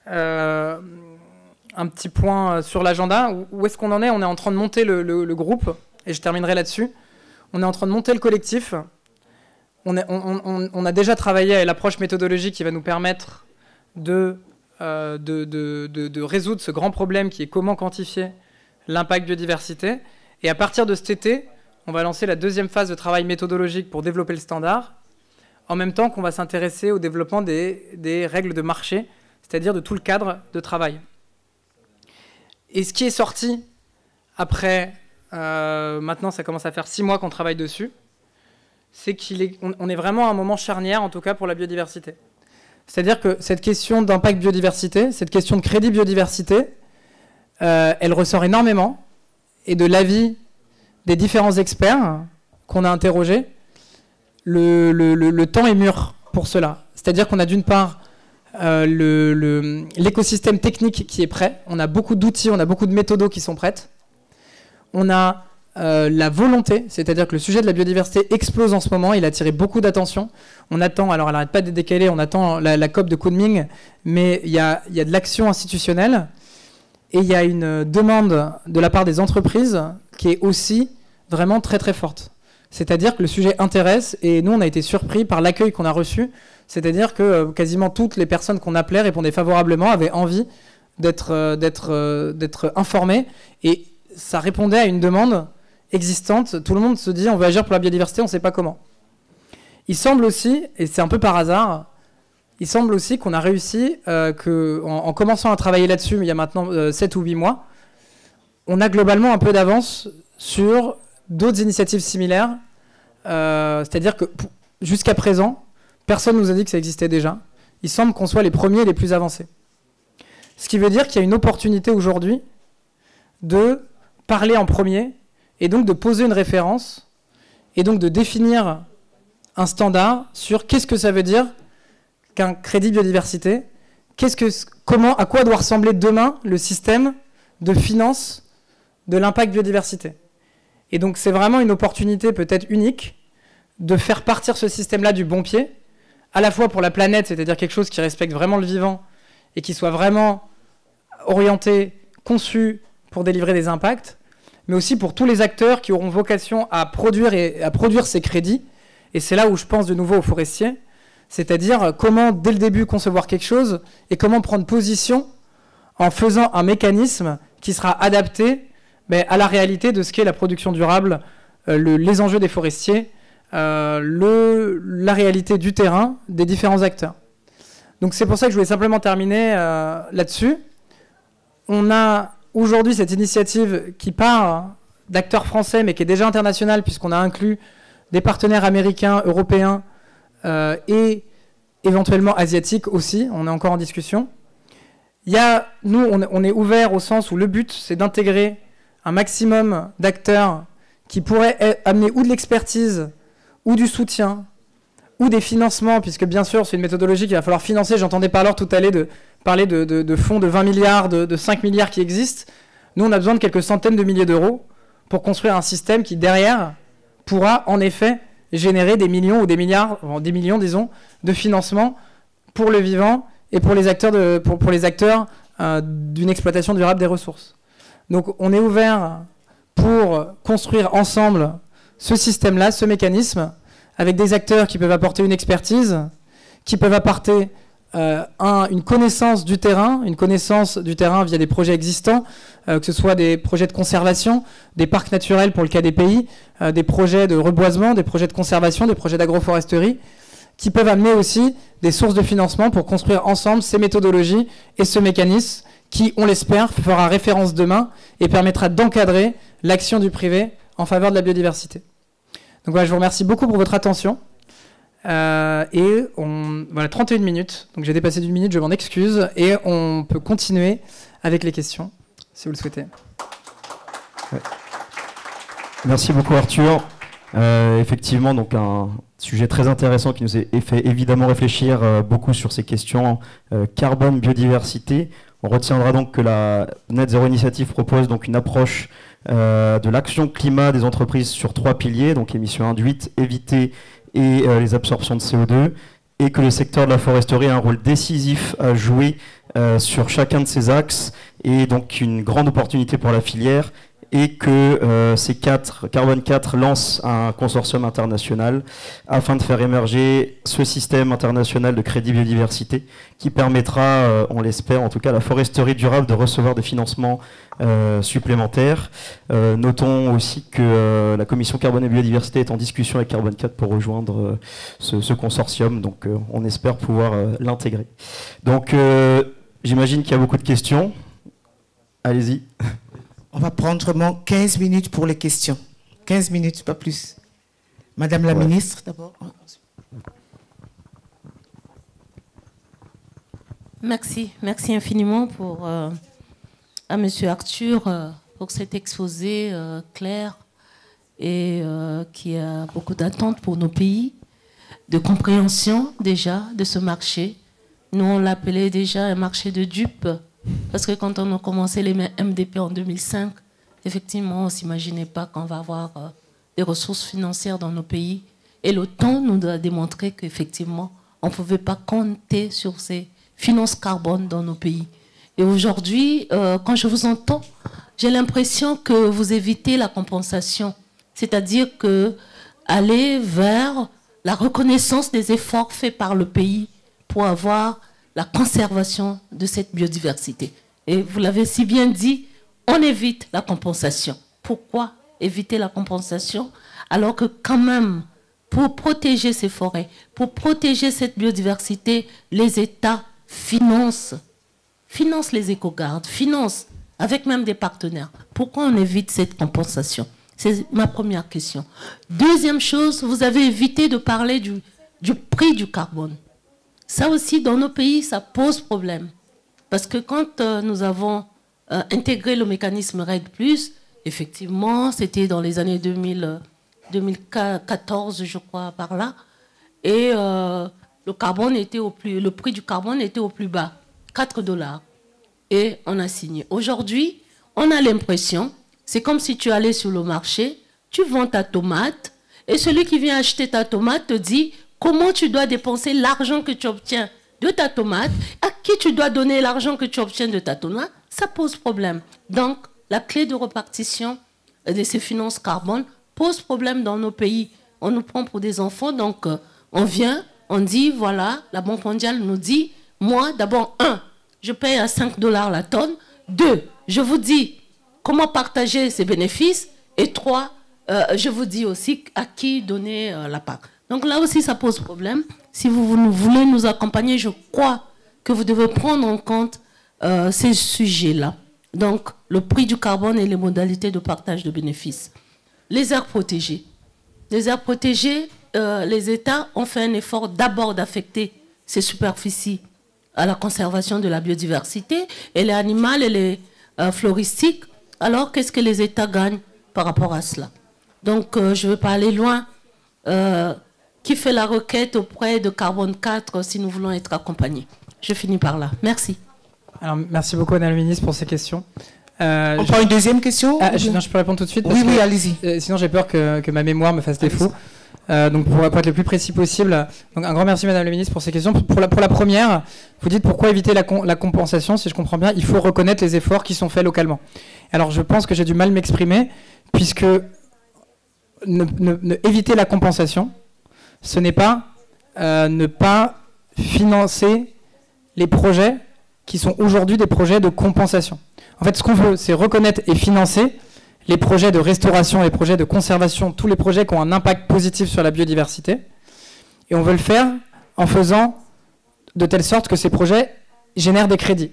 un petit point sur l'agenda. Où est-ce qu'on en est ? On est en train de monter le groupe, et je terminerai là-dessus. On est en train de monter le collectif. On a déjà travaillé à l'approche méthodologique qui va nous permettre de résoudre ce grand problème qui est comment quantifier l'impact biodiversité. Et à partir de cet été, on va lancer la deuxième phase de travail méthodologique pour développer le standard, en même temps qu'on va s'intéresser au développement des règles de marché, c'est-à-dire de tout le cadre de travail. Et ce qui est sorti après, maintenant ça commence à faire 6 mois qu'on travaille dessus, c'est qu'on est vraiment à un moment charnière, en tout cas pour la biodiversité. C'est-à-dire que cette question d'impact biodiversité, cette question de crédit biodiversité, elle ressort énormément, et de l'avis des différents experts qu'on a interrogés, le temps est mûr pour cela. C'est-à-dire qu'on a d'une part l'écosystème technique qui est prêt, on a beaucoup d'outils, on a beaucoup de méthodos qui sont prêtes, on a la volonté, c'est-à-dire que le sujet de la biodiversité explose en ce moment, il a attiré beaucoup d'attention. On attend, alors elle n'arrête pas de décaler, on attend la COP de Kunming, mais il y a de l'action institutionnelle et il y a une demande de la part des entreprises qui est aussi vraiment très très forte. C'est-à-dire que le sujet intéresse et nous on a été surpris par l'accueil qu'on a reçu, c'est-à-dire que quasiment toutes les personnes qu'on appelait répondaient favorablement, avaient envie d'être informées et ça répondait à une demande existantes. Tout le monde se dit on veut agir pour la biodiversité, on ne sait pas comment. Il semble aussi, et c'est un peu par hasard, il semble aussi qu'on a réussi, en commençant à travailler là-dessus, mais il y a maintenant 7 ou 8 mois, on a globalement un peu d'avance sur d'autres initiatives similaires. C'est-à-dire que jusqu'à présent, personne ne nous a dit que ça existait déjà. Il semble qu'on soit les premiers et les plus avancés. Ce qui veut dire qu'il y a une opportunité aujourd'hui de parler en premier et donc de poser une référence et donc de définir un standard sur qu'est-ce que ça veut dire qu'un crédit biodiversité, à quoi doit ressembler demain le système de finance de l'impact biodiversité. Et donc c'est vraiment une opportunité peut-être unique de faire partir ce système-là du bon pied, à la fois pour la planète, c'est-à-dire quelque chose qui respecte vraiment le vivant et qui soit vraiment orienté, conçu pour délivrer des impacts, mais aussi pour tous les acteurs qui auront vocation à produire ces crédits. Et c'est là où je pense de nouveau aux forestiers, c'est-à-dire comment dès le début concevoir quelque chose et comment prendre position en faisant un mécanisme qui sera adapté à la réalité de ce qu'est la production durable, les enjeux des forestiers, la réalité du terrain, des différents acteurs. Donc c'est pour ça que je voulais simplement terminer là-dessus. On a aujourd'hui cette initiative qui part d'acteurs français, mais qui est déjà internationale, puisqu'on a inclus des partenaires américains, européens et éventuellement asiatiques aussi. On est encore en discussion. Nous, on est ouvert au sens où le but, c'est d'intégrer un maximum d'acteurs qui pourraient amener ou de l'expertise, ou du soutien, ou des financements, puisque bien sûr, c'est une méthodologie qu'il va falloir financer. J'entendais par l'heure tout à l'heure parler de fonds de 20 milliards, de 5 milliards qui existent. Nous, on a besoin de quelques centaines de milliers d'euros pour construire un système qui, derrière, pourra en effet générer des millions ou des milliards, des millions, disons, de financement pour le vivant et pour les acteurs d'une exploitation durable des ressources. Donc, on est ouvert pour construire ensemble ce système-là, ce mécanisme, avec des acteurs qui peuvent apporter une expertise, qui peuvent apporter une connaissance du terrain via des projets existants, que ce soit des projets de conservation, des parcs naturels pour le cas des pays, des projets de reboisement, des projets de conservation, des projets d'agroforesterie, qui peuvent amener aussi des sources de financement pour construire ensemble ces méthodologies et ce mécanisme qui, on l'espère, fera référence demain et permettra d'encadrer l'action du privé en faveur de la biodiversité. Donc voilà, je vous remercie beaucoup pour votre attention. Voilà, 31 minutes. Donc j'ai dépassé d'une minute, je m'en excuse. Et on peut continuer avec les questions, si vous le souhaitez.
Ouais. Merci beaucoup Arthur. Effectivement, donc un sujet très intéressant qui nous a fait évidemment réfléchir beaucoup sur ces questions carbone, biodiversité. On retiendra donc que la Net Zero Initiative propose donc une approche de l'action climat des entreprises sur 3 piliers, donc émissions induites, évitées et les absorptions de CO2, et que le secteur de la foresterie a un rôle décisif à jouer sur chacun de ces axes, et donc une grande opportunité pour la filière, et que Carbone 4 lance un consortium international afin de faire émerger ce système international de crédit biodiversité qui permettra, on l'espère en tout cas, à la foresterie durable de recevoir des financements supplémentaires. Notons aussi que la commission carbone et biodiversité est en discussion avec Carbone 4 pour rejoindre ce consortium, donc on espère pouvoir l'intégrer. Donc j'imagine qu'il y a beaucoup de questions. Allez-y.
On va prendre vraiment 15 minutes pour les questions. 15 minutes, pas plus. Madame la ministre, d'abord.
Merci infiniment à Monsieur Arthur pour cet exposé clair et qui a beaucoup d'attentes pour nos pays, de compréhension déjà de ce marché. Nous, on l'appelait déjà un marché de dupes. Parce que quand on a commencé les MDP en 2005, effectivement, on ne s'imaginait pas qu'on va avoir des ressources financières dans nos pays. Et le temps nous a démontré qu'effectivement, on ne pouvait pas compter sur ces finances carbone dans nos pays. Et aujourd'hui, quand je vous entends, j'ai l'impression que vous évitez la compensation. C'est-à-dire que aller vers la reconnaissance des efforts faits par le pays pour avoir la conservation de cette biodiversité. Et vous l'avez si bien dit, on évite la compensation. Pourquoi éviter la compensation, alors que quand même, pour protéger ces forêts, pour protéger cette biodiversité, les États financent les éco-gardes, financent avec même des partenaires. Pourquoi on évite cette compensation? C'est ma première question. Deuxième chose, vous avez évité de parler du prix du carbone. Ça aussi, dans nos pays, ça pose problème. Parce que quand nous avons intégré le mécanisme RED+, effectivement, c'était dans les années 2014, je crois, par là, et le prix du carbone était au plus bas, 4 $. Et on a signé. Aujourd'hui, on a l'impression, c'est comme si tu allais sur le marché, tu vends ta tomate, et celui qui vient acheter ta tomate te dit comment tu dois dépenser l'argent que tu obtiens de ta tomate, à qui tu dois donner l'argent que tu obtiens de ta tomate, ça pose problème. Donc, la clé de répartition de ces finances carbone pose problème dans nos pays. On nous prend pour des enfants, donc on vient, on dit, voilà, la Banque mondiale nous dit, moi, d'abord, 1, je paye à 5 $ la tonne, 2, je vous dis comment partager ces bénéfices, et 3, je vous dis aussi à qui donner la part. Donc là aussi, ça pose problème. Si vous voulez nous accompagner, je crois que vous devez prendre en compte ces sujets-là. Donc, le prix du carbone et les modalités de partage de bénéfices. Les aires protégées. Les aires protégées, les États ont fait un effort d'abord d'affecter ces superficies à la conservation de la biodiversité, et les animales et les floristiques. Alors, qu'est-ce que les États gagnent par rapport à cela? Donc, je ne vais pas aller loin. Qui fait la requête auprès de Carbone 4 si nous voulons être accompagnés? Je finis par là. Merci.
Alors, merci beaucoup, Madame la Ministre, pour ces questions.
On prend une deuxième question?
Non, je peux répondre tout de suite.
Oui, allez-y.
Sinon, j'ai peur que ma mémoire me fasse défaut. Donc, pour être le plus précis possible. Donc, un grand merci, Madame la Ministre, pour ces questions. Pour la première, vous dites pourquoi éviter la compensation. Si je comprends bien, il faut reconnaître les efforts qui sont faits localement. Alors, je pense que j'ai du mal à m'exprimer, puisque éviter la compensation, ce n'est pas ne pas financer les projets qui sont aujourd'hui des projets de compensation. En fait, ce qu'on veut, c'est reconnaître et financer les projets de restauration, les projets de conservation, tous les projets qui ont un impact positif sur la biodiversité. Et on veut le faire en faisant de telle sorte que ces projets génèrent des crédits.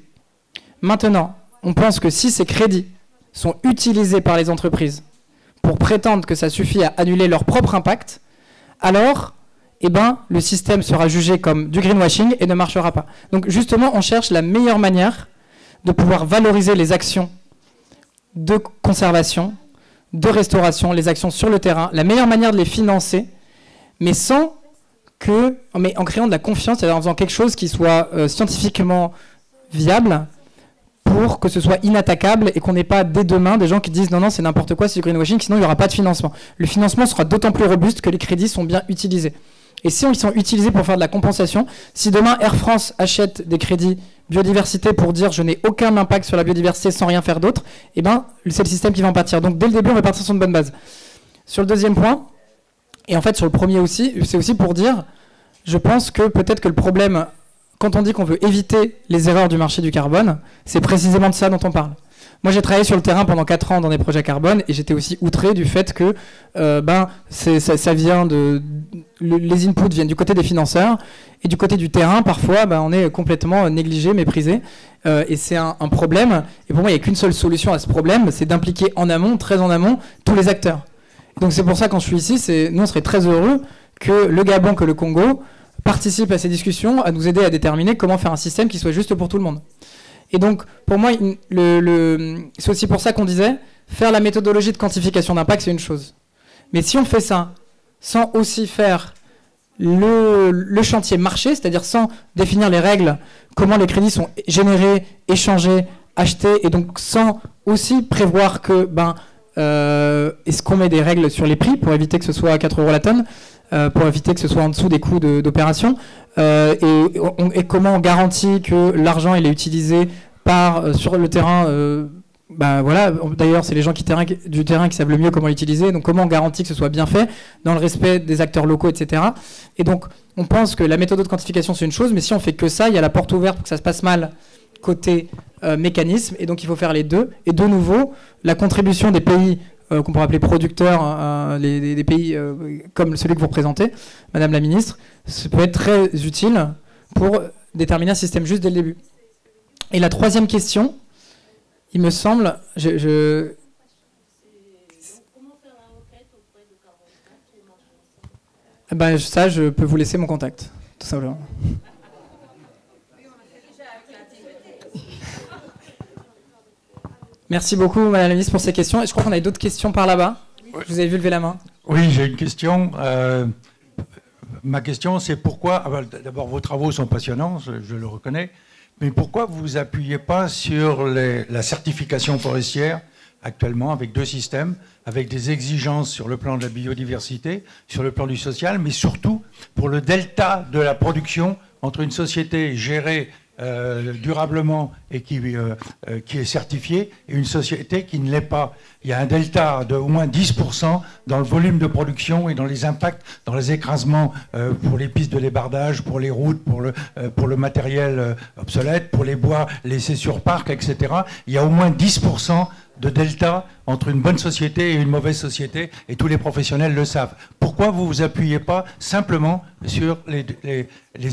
Maintenant, on pense que si ces crédits sont utilisés par les entreprises pour prétendre que ça suffit à annuler leur propre impact, alors le système sera jugé comme du greenwashing et ne marchera pas. Donc justement, on cherche la meilleure manière de pouvoir valoriser les actions de conservation, de restauration, les actions sur le terrain, la meilleure manière de les financer, mais en créant de la confiance, c'est-à-dire en faisant quelque chose qui soit scientifiquement viable, pour que ce soit inattaquable et qu'on n'ait pas dès demain des gens qui disent non, c'est n'importe quoi, c'est du greenwashing, sinon il n'y aura pas de financement. Le financement sera d'autant plus robuste que les crédits sont bien utilisés. Et si ils sont utilisés pour faire de la compensation, si demain Air France achète des crédits biodiversité pour dire je n'ai aucun impact sur la biodiversité sans rien faire d'autre, c'est le système qui va en pâtir. Donc dès le début, on va partir sur une bonne base. Sur le deuxième point, et en fait sur le premier aussi, c'est aussi pour dire, je pense que peut-être que le problème, quand on dit qu'on veut éviter les erreurs du marché du carbone, c'est précisément de ça dont on parle. Moi, j'ai travaillé sur le terrain pendant 4 ans dans des projets carbone et j'étais aussi outré du fait que ça vient les inputs viennent du côté des financeurs et du côté du terrain, parfois, on est complètement négligé, méprisé. Et c'est un problème. Et pour moi, il n'y a qu'une seule solution à ce problème, c'est d'impliquer en amont, très en amont, tous les acteurs. Et donc c'est pour ça, quand je suis ici, nous, on serait très heureux que le Gabon, que le Congo participent à ces discussions, à nous aider à déterminer comment faire un système qui soit juste pour tout le monde. Et donc, pour moi, c'est aussi pour ça qu'on disait, faire la méthodologie de quantification d'impact, c'est une chose. Mais si on fait ça sans aussi faire le chantier marché, c'est-à-dire sans définir les règles, comment les crédits sont générés, échangés, achetés, et donc sans aussi prévoir que, est-ce qu'on met des règles sur les prix pour éviter que ce soit à 4 € la tonne, pour éviter que ce soit en dessous des coûts d'opération, et comment on garantit que l'argent il est utilisé sur le terrain. D'ailleurs, c'est les gens du terrain qui savent le mieux comment l'utiliser. Donc, comment on garantit que ce soit bien fait dans le respect des acteurs locaux, etc. Et donc, on pense que la méthode de quantification, c'est une chose, mais si on fait que ça, il y a la porte ouverte pour que ça se passe mal côté mécanisme, et donc il faut faire les deux. Et de nouveau, la contribution des pays qu'on pourrait appeler producteurs, des pays comme celui que vous représentez, Madame la Ministre, ça peut être très utile pour déterminer un système juste dès le début. Et la troisième question, il me semble, ça, je peux vous laisser mon contact, tout simplement. Merci beaucoup, Madame la Ministre, pour ces questions. Et je crois qu'on a d'autres questions par là-bas. Oui. Vous avez vu lever la main.
Oui, j'ai une question. Ma question, c'est pourquoi... D'abord, vos travaux sont passionnants, je le reconnais. Mais pourquoi vous ne vous appuyez pas sur la certification forestière actuellement avec 2 systèmes, avec des exigences sur le plan de la biodiversité, sur le plan du social, mais surtout pour le delta de la production entre une société gérée durablement et qui est certifiée et une société qui ne l'est pas. Il y a un delta de au moins 10% dans le volume de production et dans les impacts, dans les écrasements pour les pistes de débardage, pour les routes, pour le matériel obsolète, pour les bois laissés sur parc, etc. Il y a au moins 10% de delta entre une bonne société et une mauvaise société, et tous les professionnels le savent. Pourquoi vous ne vous appuyez pas simplement sur les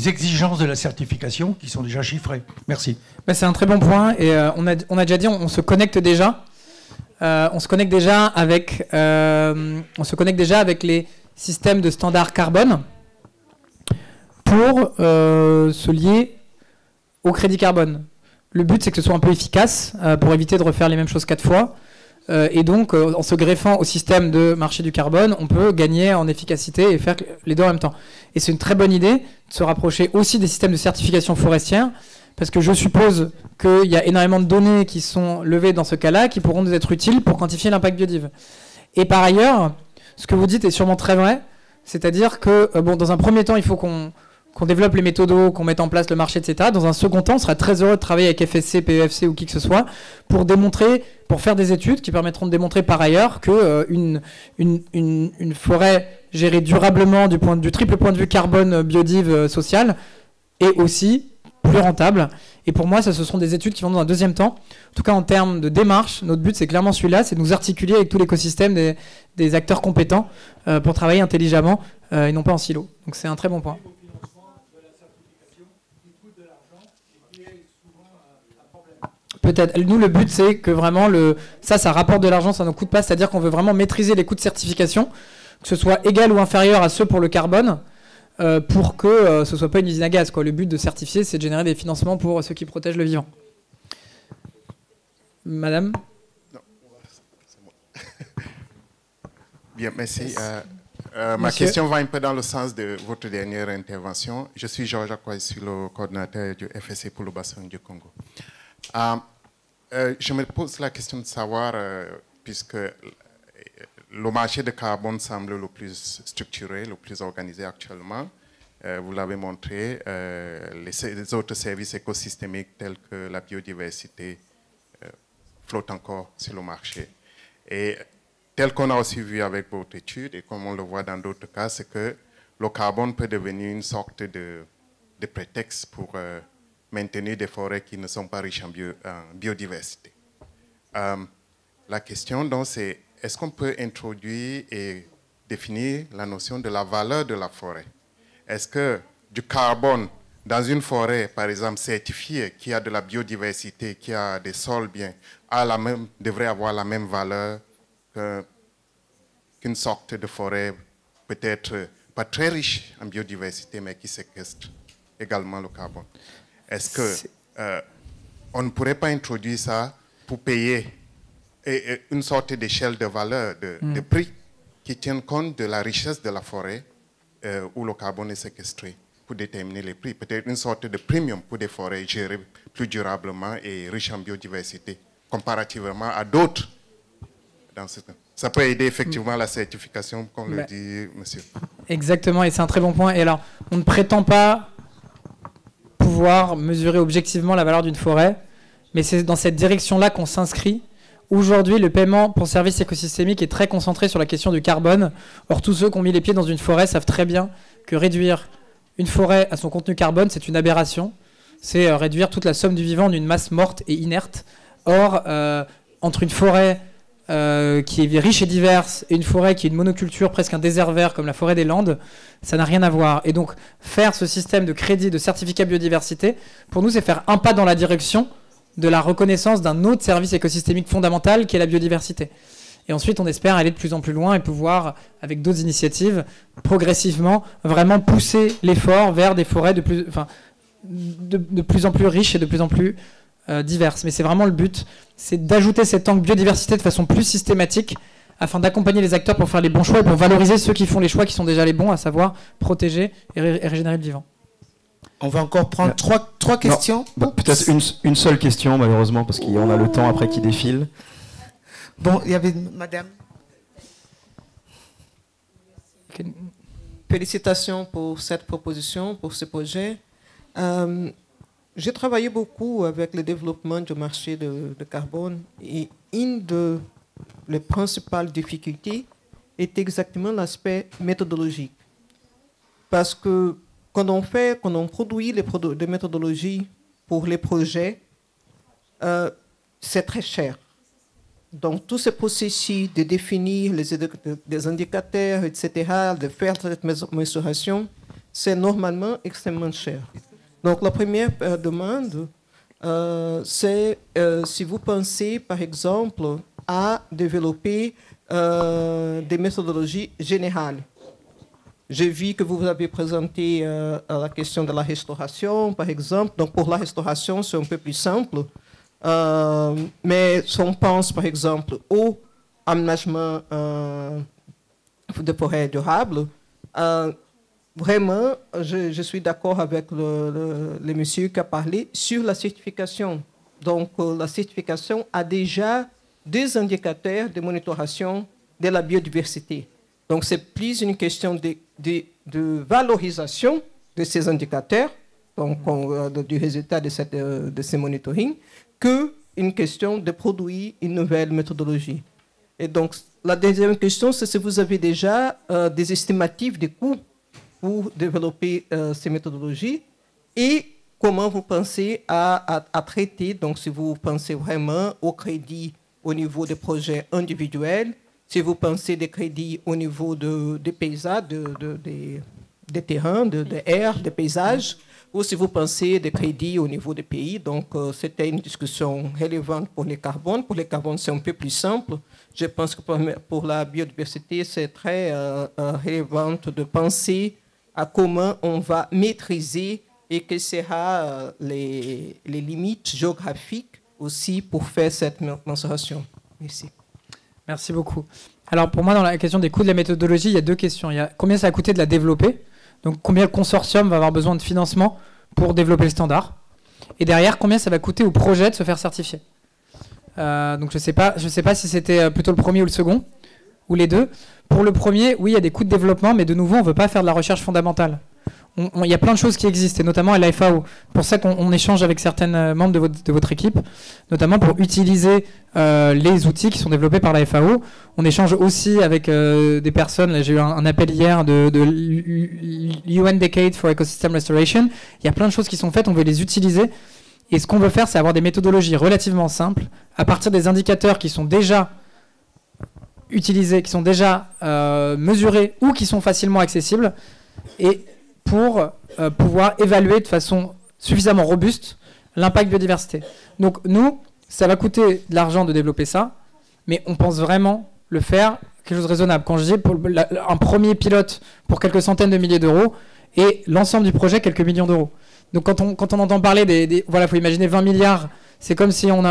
exigences de la certification qui sont déjà chiffrées? Merci.
C'est un très bon point, et on a déjà dit, on se connecte déjà. On se connecte déjà avec les systèmes de standards carbone pour se lier au crédit carbone. Le but, c'est que ce soit un peu efficace pour éviter de refaire les mêmes choses 4 fois. Et donc, en se greffant au système de marché du carbone, on peut gagner en efficacité et faire les deux en même temps. Et c'est une très bonne idée de se rapprocher aussi des systèmes de certification forestière, parce que je suppose qu'il y a énormément de données qui sont levées dans ce cas-là, qui pourront nous être utiles pour quantifier l'impact biodive. Et par ailleurs, ce que vous dites est sûrement très vrai, c'est-à-dire que, dans un premier temps, il faut qu'on développe les méthodos, qu'on mette en place le marché, etc. Dans un second temps, on sera très heureux de travailler avec FSC, PEFC ou qui que ce soit pour faire des études qui permettront de démontrer par ailleurs qu'une forêt gérée durablement du triple point de vue carbone, biodive, social est aussi plus rentable. Et pour moi, ce sont des études qui vont dans un deuxième temps. En tout cas, en termes de démarche, notre but, c'est clairement celui-là, c'est de nous articuler avec tout l'écosystème des acteurs compétents pour travailler intelligemment et non pas en silo. Donc c'est un très bon point. Peut-être. Nous, le but, c'est que vraiment, ça rapporte de l'argent, ça ne coûte pas. C'est-à-dire qu'on veut vraiment maîtriser les coûts de certification, que ce soit égal ou inférieur à ceux pour le carbone, pour que ce ne soit pas une usine à gaz, quoi. Le but de certifier, c'est de générer des financements pour ceux qui protègent le vivant. Madame ?
Non, c'est moi. Bien, merci. Ma question va un peu dans le sens de votre dernière intervention. Je suis Georges Akouai, je suis le coordinateur du FSC pour le bassin du Congo. Je me pose la question de savoir, puisque le marché de carbone semble le plus structuré, le plus organisé actuellement, vous l'avez montré, les autres services écosystémiques tels que la biodiversité flottent encore sur le marché. Et tel qu'on a aussi vu avec votre étude, et comme on le voit dans d'autres cas, c'est que le carbone peut devenir une sorte de prétexte pour maintenir des forêts qui ne sont pas riches en biodiversité. La question donc c'est, est-ce qu'on peut introduire et définir la notion de la valeur de la forêt? Est-ce que du carbone dans une forêt, par exemple, certifiée, qui a de la biodiversité, qui a des sols bien, devrait avoir la même valeur qu'une sorte de forêt peut-être pas très riche en biodiversité, mais qui séquestre également le carbone? Est-ce qu'on ne pourrait pas introduire ça pour payer une sorte d'échelle de valeur, de prix qui tienne compte de la richesse de la forêt où le carbone est séquestré pour déterminer les prix? Peut-être une sorte de premium pour des forêts gérées plus durablement et riches en biodiversité comparativement à d'autres. Ça peut aider effectivement la certification, comme le dit monsieur.
Exactement, et c'est un très bon point. Et alors, on ne prétend pas pouvoir mesurer objectivement la valeur d'une forêt, mais c'est dans cette direction-là qu'on s'inscrit. Aujourd'hui, le paiement pour services écosystémiques est très concentré sur la question du carbone. Or, tous ceux qui ont mis les pieds dans une forêt savent très bien que réduire une forêt à son contenu carbone, c'est une aberration. C'est réduire toute la somme du vivant d'une masse morte et inerte. Or, entre une forêt qui est riche et diverse et une forêt qui est une monoculture, presque un désert vert comme la forêt des Landes, ça n'a rien à voir. Et donc faire ce système de crédit, de certificat biodiversité, pour nous c'est faire un pas dans la direction de la reconnaissance d'un autre service écosystémique fondamental qui est la biodiversité. Et ensuite on espère aller de plus en plus loin et pouvoir, avec d'autres initiatives, progressivement vraiment pousser l'effort vers des forêts de plus en plus riches et de plus en plus diverses. Mais c'est vraiment le but, c'est d'ajouter cet angle biodiversité de façon plus systématique afin d'accompagner les acteurs pour faire les bons choix et pour valoriser ceux qui font les choix qui sont déjà les bons, à savoir protéger et régénérer le vivant.
On va encore prendre trois questions.
Peut-être une seule question, malheureusement, parce qu'on a le temps après qui défile.
Bon, il y avait madame.
Félicitations pour cette proposition, pour ce projet. J'ai travaillé beaucoup avec le développement du marché de carbone et une des principales difficultés est exactement l'aspect méthodologique. Parce que quand on produit des méthodologies pour les projets, c'est très cher. Donc, tout ce processus de définir des indicateurs, etc., de faire cette mesuration, c'est normalement extrêmement cher. Donc, la première demande, c'est si vous pensez, par exemple, à développer des méthodologies générales. J'ai vu que vous avez présenté la question de la restauration, par exemple. Donc, pour la restauration, c'est un peu plus simple. Mais si on pense, par exemple, au aménagement de forêts durables, vraiment, je suis d'accord avec le monsieur qui a parlé sur la certification. Donc, la certification a déjà des indicateurs de monitoration de la biodiversité. Donc, c'est plus une question de valorisation de ces indicateurs, donc du résultat de ces monitoring, qu'une question de produire une nouvelle méthodologie. Et donc, la deuxième question, c'est si vous avez déjà des estimatifs des coûts pour développer ces méthodologies et comment vous pensez à traiter, donc si vous pensez vraiment au crédit au niveau des projets individuels, si vous pensez des crédits au niveau des paysages, des terrains, des aires, des paysages, ou si vous pensez des crédits au niveau des pays. Donc, c'était une discussion relevante pour les carbones. Pour les carbones, c'est un peu plus simple. Je pense que pour la biodiversité, c'est très relevant de penser à comment on va maîtriser et quelles seront les limites géographiques aussi pour faire cette mensuration. Merci.
Merci beaucoup. Alors pour moi, dans la question des coûts de la méthodologie, il y a deux questions. Il y a combien ça va coûter de la développer, donc combien le consortium va avoir besoin de financement pour développer le standard, et derrière, combien ça va coûter au projet de se faire certifier. Donc je sais pas si c'était plutôt le premier ou le second, ou les deux. Pour le premier, oui, il y a des coûts de développement, mais de nouveau, on ne veut pas faire de la recherche fondamentale. Il y a plein de choses qui existent, et notamment à la FAO. C'est pour ça qu'on échange avec certains membres de votre équipe, notamment pour utiliser les outils qui sont développés par la FAO. On échange aussi avec des personnes. J'ai eu un appel hier de UN Decade for Ecosystem Restoration. Il y a plein de choses qui sont faites, on veut les utiliser. Et ce qu'on veut faire, c'est avoir des méthodologies relativement simples, à partir des indicateurs qui sont déjà utilisés, qui sont déjà mesurés ou qui sont facilement accessibles, et pour pouvoir évaluer de façon suffisamment robuste l'impact biodiversité. Donc nous, ça va coûter de l'argent de développer ça, mais on pense vraiment le faire quelque chose de raisonnable. Quand je dis pour un premier pilote pour quelques centaines de milliers d'euros et l'ensemble du projet quelques millions d'euros. Donc quand on entend parler voilà, faut imaginer 20 milliards, c'est comme si on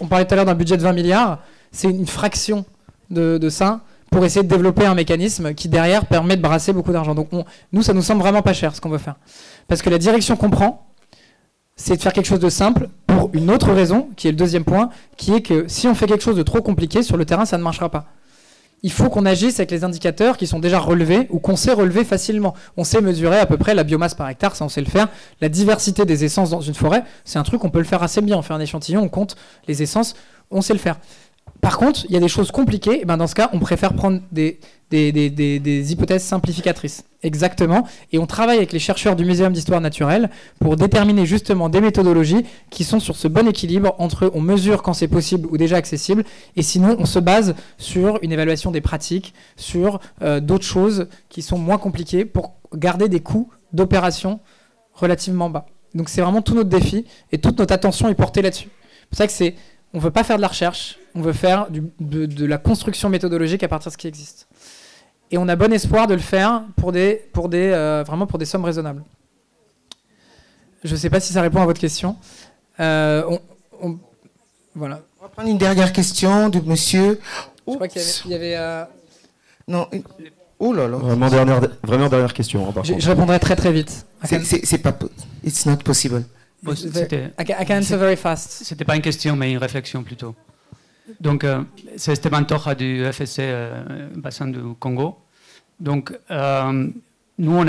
parlait tout à l'heure d'un budget de 20 milliards, c'est une fraction de ça, pour essayer de développer un mécanisme qui, derrière, permet de brasser beaucoup d'argent. Donc, nous, ça nous semble vraiment pas cher, ce qu'on veut faire. Parce que la direction qu'on prend, c'est de faire quelque chose de simple pour une autre raison, qui est le deuxième point, qui est que si on fait quelque chose de trop compliqué, sur le terrain, ça ne marchera pas. Il faut qu'on agisse avec les indicateurs qui sont déjà relevés ou qu'on sait relever facilement. On sait mesurer à peu près la biomasse par hectare, ça on sait le faire. La diversité des essences dans une forêt, c'est un truc on peut le faire assez bien. On fait un échantillon, on compte les essences, on sait le faire. Par contre, il y a des choses compliquées, et ben dans ce cas, on préfère prendre des hypothèses simplificatrices. Exactement. Et on travaille avec les chercheurs du Muséum d'histoire naturelle pour déterminer justement des méthodologies qui sont sur ce bon équilibre entre on mesure quand c'est possible ou déjà accessible, et sinon on se base sur une évaluation des pratiques, sur d'autres choses qui sont moins compliquées pour garder des coûts d'opération relativement bas. Donc c'est vraiment tout notre défi et toute notre attention est portée là-dessus. C'est pour ça que on ne veut pas faire de la recherche, on veut faire de la construction méthodologique à partir de ce qui existe. Et on a bon espoir de le faire vraiment pour des sommes raisonnables. Je ne sais pas si ça répond à votre question. Voilà.
On va prendre une dernière question de monsieur.
Je crois qu'il y avait
Non. Oh là là.
Vraiment dernière question. Par contre.
Je répondrai très très vite.
C'est pas. It's not possible.
I can answer very fast.
C'était pas une question, mais une réflexion plutôt. Donc, c'est Esteban Toja du FSC Bassin du Congo. Donc, nous,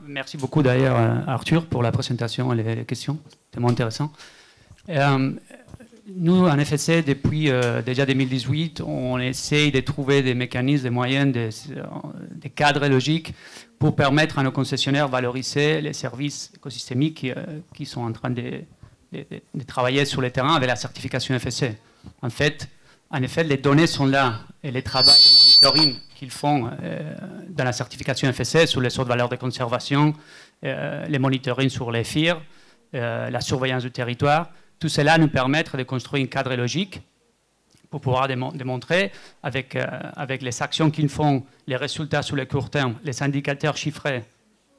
merci beaucoup d'ailleurs Arthur pour la présentation et les questions. C'était vraiment intéressant. Nous, en FSC, depuis déjà 2018, on essaye de trouver des mécanismes, des moyens, des cadres logiques pour permettre à nos concessionnaires de valoriser les services écosystémiques qui sont en train de travailler sur le terrain avec la certification FSC. En effet, les données sont là et les travaux de monitoring qu'ils font dans la certification FSC sur les sauts de valeur de conservation, les monitorings sur les FIR, la surveillance du territoire, tout cela nous permet de construire un cadre logique pour pouvoir démontrer avec les actions qu'ils font, les résultats sur le court terme, les indicateurs chiffrés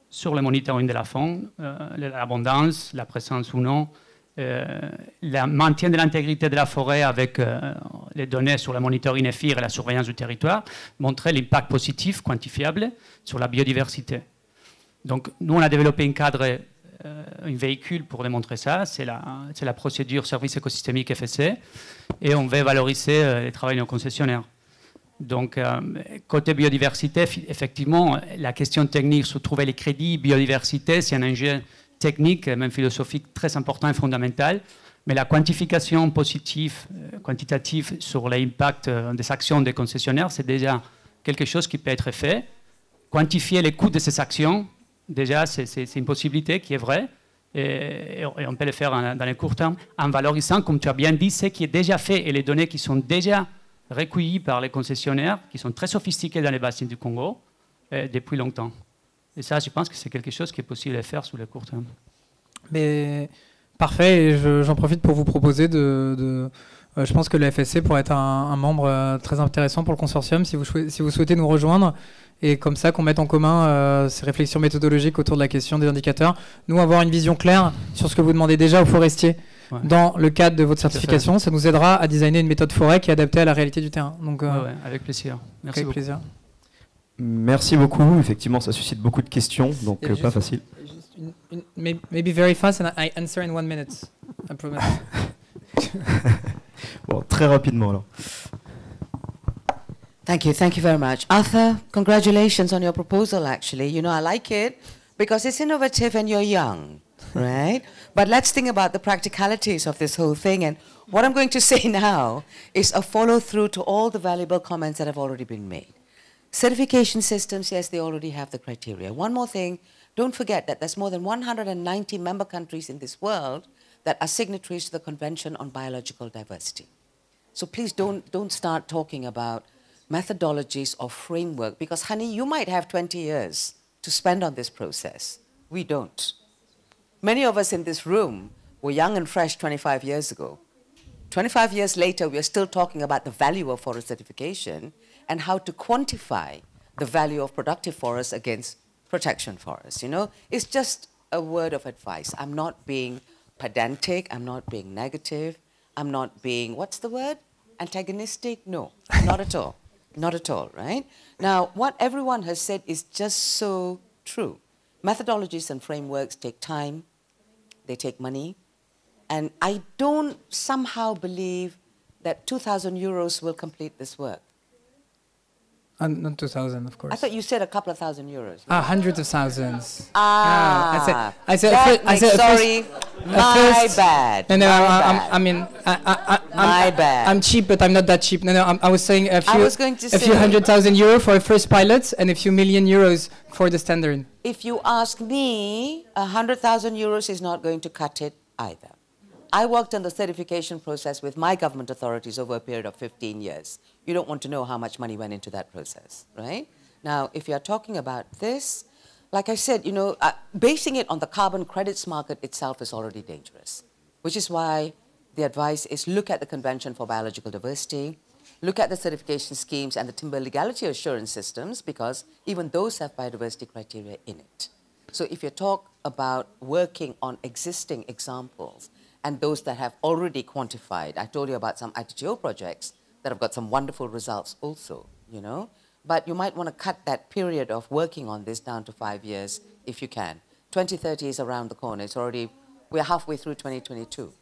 sur le monitoring de la faune, l'abondance, la présence ou non, le maintien de l'intégrité de la forêt avec les données sur le monitoring EFIR et la surveillance du territoire, montrer l'impact positif quantifiable sur la biodiversité. Donc, nous, on a développé un cadre, un véhicule pour démontrer ça, c'est la procédure service écosystémique FSC, et on veut valoriser le travail de nos concessionnaires. Donc, côté biodiversité, effectivement, la question technique sur trouver les crédits biodiversité, c'est un enjeu technique, même philosophique, très important et fondamental. Mais la quantification positive, quantitative sur l'impact des actions des concessionnaires, c'est déjà quelque chose qui peut être fait. Quantifier les coûts de ces actions, déjà, c'est une possibilité qui est vraie. Et on peut le faire dans le court terme en valorisant, comme tu as bien dit, ce qui est déjà fait et les données qui sont déjà recueillies par les concessionnaires, qui sont très sophistiqués dans les bassins du Congo depuis longtemps. Et ça, je pense que c'est quelque chose qui est possible de faire sur le court terme.
Mais parfait, et j'en profite pour vous proposer je pense que le FSC pourrait être un membre très intéressant pour le consortium si vous souhaitez nous rejoindre, et comme ça qu'on mette en commun ces réflexions méthodologiques autour de la question des indicateurs. Nous, avoir une vision claire sur ce que vous demandez déjà aux forestiers dans le cadre de votre certification, ça nous aidera à designer une méthode forêt qui est adaptée à la réalité du terrain. Donc,
avec plaisir. Merci beaucoup.
Plaisir.
Merci beaucoup. Effectivement, ça suscite beaucoup de questions, donc pas facile.
Maybe very fast and I answer in 1 minute. I promise.
Bon, très rapidement alors.
Thank you very much. Arthur, congratulations on your proposal, actually. You know, I like it because it's innovative and you're young, right? But let's think about the practicalities of this whole thing. And what I'm going to say now is a follow-through to all the valuable comments that have already been made. Certification systems, yes, they already have the criteria. One more thing, don't forget that there's more than 190 member countries in this world that are signatories to the Convention on Biological Diversity. So please don't start talking about methodologies or framework, because, honey, you might have 20 years to spend on this process. We don't. Many of us in this room were young and fresh 25 years ago. 25 years later, we are still talking about the value of forest certification and how to quantify the value of productive forests against protection forests. You know, it's just a word of advice. I'm not being pedantic. I'm not being negative. I'm not being, what's the word? Antagonistic? No, not at all. Not at all, right? Now, what everyone has said is just so true. Methodologies and frameworks take time. They take money. And I don't somehow believe that 2,000 euros will complete this work.
Not 2,000, of course.
I thought you said a couple of thousand euros.
Hundreds of thousands.
Ah,
I said
sorry, my bad.
No,
my bad.
I'm cheap, but I'm not that cheap. No, I was saying a few €100,000 for a first pilot and a few million euros for the standard.
If you ask me, 100,000 euros is not going to cut it either. I worked on the certification process with my government authorities over a period of 15 years. You don't want to know how much money went into that process, right? Now, if you're talking about this, like I said, basing it on the carbon credits market itself is already dangerous, which is why the advice is look at the Convention for Biological Diversity, look at the certification schemes and the timber legality assurance systems, because even those have biodiversity criteria in it. So if you talk about working on existing examples, and those that have already quantified. I told you about some ITTO projects that have got some wonderful results also, But you might want to cut that period of working on this down to 5 years if you can. 2030 is around the corner. We're halfway through 2022.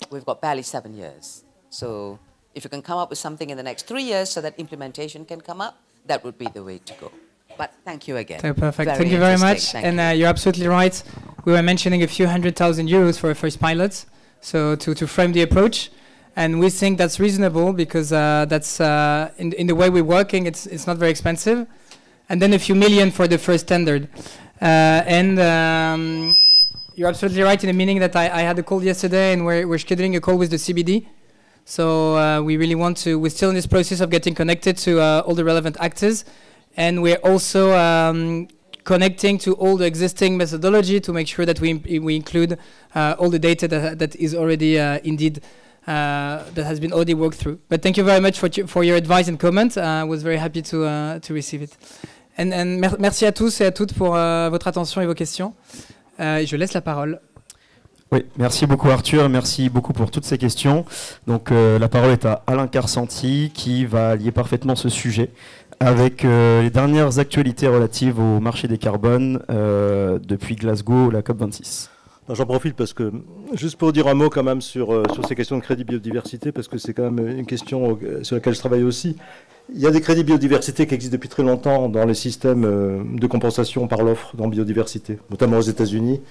We've got barely 7 years. So if you can come up with something in the next 3 years so that implementation can come up, that would be the way to go. But thank you again.
Perfect. Thank you very much. You're absolutely right. We were mentioning a few €100,000 for a first pilot. So to frame the approach, and we think that's reasonable because that's in the way we're working, it's not very expensive, and then a few million for the first standard. You're absolutely right in the meaning that I had a call yesterday, and we're scheduling a call with the CBD. So we really we're still in this process of getting connected to all the relevant actors, and we're also connecting to all the existing methodology to make sure that we include all the data that is already indeed that has been already worked through. But thank you very much for your advice and comment. I was very happy to receive it. Merci à tous et à toutes pour votre attention et vos questions. Je laisse la parole.
Oui, merci beaucoup Arthur, merci beaucoup pour toutes ces questions. Donc la parole est à Alain Carsanti qui va lier parfaitement ce sujet avec les dernières actualités relatives au marché des carbones depuis Glasgow, la COP26.
J'en profite parce que, juste pour dire un mot quand même sur ces questions de crédit biodiversité, parce que c'est quand même une question sur laquelle je travaille aussi. Il y a des crédits biodiversité qui existent depuis très longtemps dans les systèmes de compensation par l'offre dans biodiversité, notamment aux États-Unis.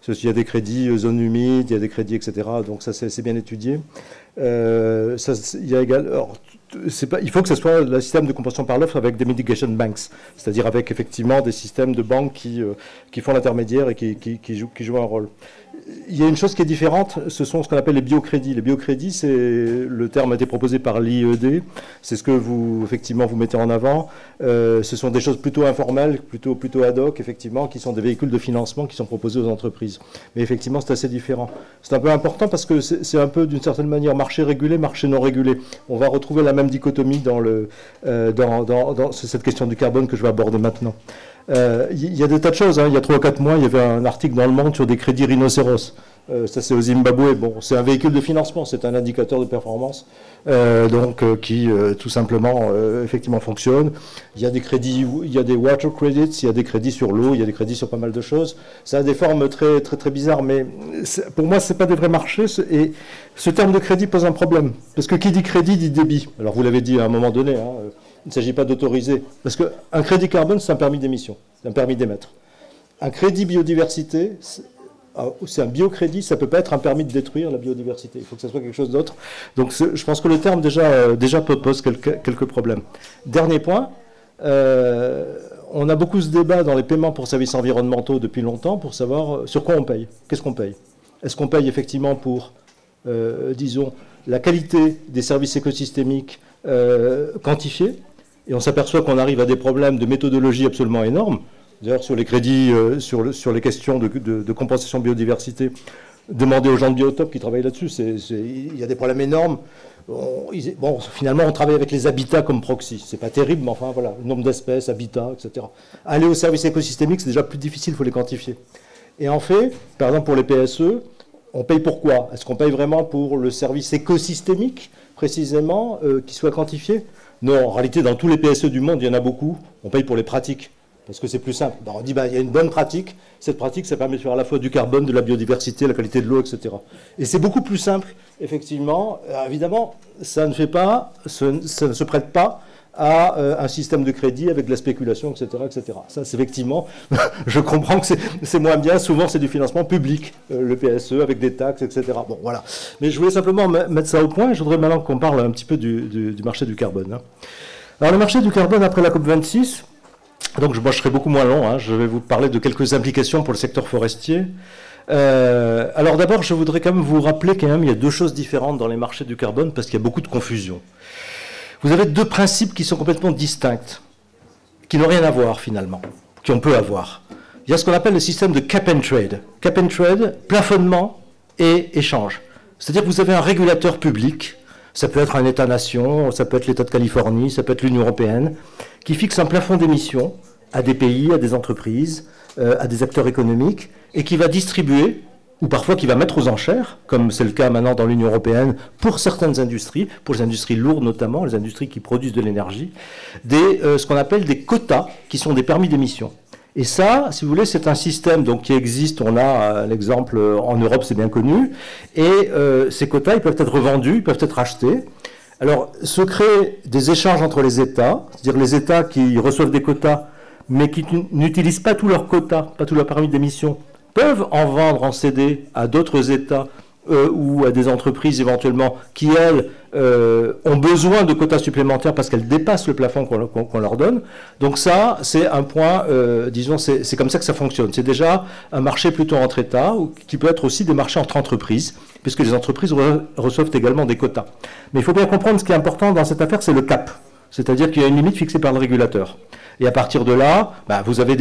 Il y a des crédits zones humides, il y a des crédits, etc. Donc ça, c'est bien étudié. Il faut que ce soit le système de compensation par l'offre avec des mitigation banks, c'est-à-dire avec effectivement des systèmes de banques qui font l'intermédiaire et qui jouent un rôle. Il y a une chose qui est différente, ce sont ce qu'on appelle les biocrédits. Les biocrédits, le terme a été proposé par l'IED, c'est ce que vous mettez en avant. Ce sont des choses plutôt informelles, plutôt ad hoc, effectivement, qui sont des véhicules de financement qui sont proposés aux entreprises. Mais effectivement, c'est assez différent. C'est un peu important parce que c'est un peu, d'une certaine manière, marché régulé, marché non régulé. On va retrouver la même dichotomie dans cette question du carbone que je vais aborder maintenant. Il y a des tas de choses. Il y a 3 ou 4 mois, il y avait un article dans Le Monde sur des crédits rhinocéros. Ça, c'est au Zimbabwe. Bon, c'est un véhicule de financement, c'est un indicateur de performance qui tout simplement effectivement fonctionne. Il y a des crédits, il y a des water credits, il y a des crédits sur l'eau, il y a des crédits sur pas mal de choses. Ça a des formes très, très, très bizarres, mais pour moi, c'est pas des vrais marchés. Et ce terme de crédit pose un problème. Parce que qui dit crédit dit débit. Alors, vous l'avez dit à un moment donné, il ne s'agit pas d'autoriser. Parce qu'un crédit carbone, c'est un permis d'émission, c'est un permis d'émettre. Un crédit biodiversité, c'est un biocrédit, ça ne peut pas être un permis de détruire la biodiversité. Il faut que ça soit quelque chose d'autre. Donc je pense que le terme déjà pose quelques problèmes. Dernier point, on a beaucoup ce débat dans les paiements pour services environnementaux depuis longtemps pour savoir sur quoi on paye. Qu'est-ce qu'on paye? Est-ce qu'on paye effectivement pour, disons, la qualité des services écosystémiques quantifiés? Et on s'aperçoit qu'on arrive à des problèmes de méthodologie absolument énormes. D'ailleurs, sur les crédits, sur les questions de compensation biodiversité, demandez aux gens de Biotop qui travaillent là-dessus. Il y a des problèmes énormes. Finalement, on travaille avec les habitats comme proxy. C'est pas terrible, mais enfin, voilà, le nombre d'espèces, habitats, etc. Aller aux services écosystémiques, c'est déjà plus difficile, il faut les quantifier. Et en fait, par exemple, pour les PSE, on paye pour quoi? Est-ce qu'on paye vraiment pour le service écosystémique, précisément, qui soit quantifié? Non, en réalité, dans tous les PSE du monde, il y en a beaucoup. On paye pour les pratiques, parce que c'est plus simple. On dit, il y a une bonne pratique. Cette pratique, ça permet de faire à la fois du carbone, de la biodiversité, la qualité de l'eau, etc. Et c'est beaucoup plus simple, effectivement. Évidemment, ça ne se prête pas à un système de crédit avec de la spéculation, etc. etc. Ça, c'est effectivement, je comprends que c'est moins bien, souvent c'est du financement public, le PSE, avec des taxes, etc. Bon, voilà. Mais je voulais simplement mettre ça au point, je voudrais maintenant qu'on parle un petit peu du marché du carbone. Alors le marché du carbone après la COP26, donc moi je serai beaucoup moins long, je vais vous parler de quelques implications pour le secteur forestier. Alors d'abord, je voudrais quand même vous rappeler qu'il y a deux choses différentes dans les marchés du carbone, parce qu'il y a beaucoup de confusion. Vous avez deux principes qui sont complètement distincts, qui n'ont rien à voir finalement, qu'on peut avoir. Il y a ce qu'on appelle le système de cap and trade. Cap and trade, plafonnement et échange. C'est-à-dire que vous avez un régulateur public, ça peut être un État-nation, ça peut être l'État de Californie, ça peut être l'Union européenne, qui fixe un plafond d'émissions à des pays, à des entreprises, à des acteurs économiques, et qui va distribuer, ou parfois qui va mettre aux enchères, comme c'est le cas maintenant dans l'Union européenne, pour certaines industries, pour les industries lourdes notamment, les industries qui produisent de l'énergie, ce qu'on appelle des quotas, qui sont des permis d'émission. Et ça, si vous voulez, c'est un système donc, qui existe, on a l'exemple en Europe, c'est bien connu, et ces quotas, ils peuvent être revendus, ils peuvent être achetés. Alors, se créent des échanges entre les États, c'est-à-dire les États qui reçoivent des quotas, mais qui n'utilisent pas tous leurs quotas, pas tous leurs permis d'émission, peuvent en vendre, en céder à d'autres États ou à des entreprises éventuellement qui, elles, ont besoin de quotas supplémentaires parce qu'elles dépassent le plafond qu'on leur donne. Donc ça, c'est un point, disons, c'est comme ça que ça fonctionne. C'est déjà un marché plutôt entre États, qui peut être aussi des marchés entre entreprises, puisque les entreprises reçoivent également des quotas. Mais il faut bien comprendre, ce qui est important dans cette affaire, c'est le cap. C'est-à-dire qu'il y a une limite fixée par le régulateur. Et à partir de là, vous avez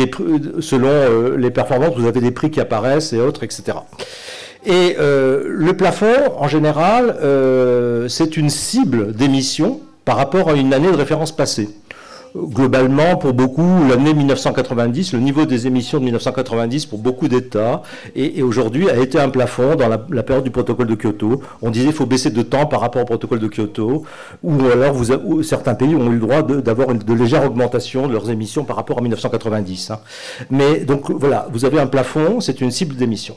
selon les performances, vous avez des prix qui apparaissent et autres, etc. Et le plafond, en général, c'est une cible d'émission par rapport à une année de référence passée. Globalement, pour beaucoup, l'année 1990, le niveau des émissions de 1990 pour beaucoup d'États, et aujourd'hui a été un plafond dans la période du protocole de Kyoto. On disait qu'il faut baisser de temps par rapport au protocole de Kyoto, ou alors certains pays ont eu le droit d'avoir de légères augmentations de leurs émissions par rapport à 1990. Mais donc voilà, vous avez un plafond, c'est une cible d'émission.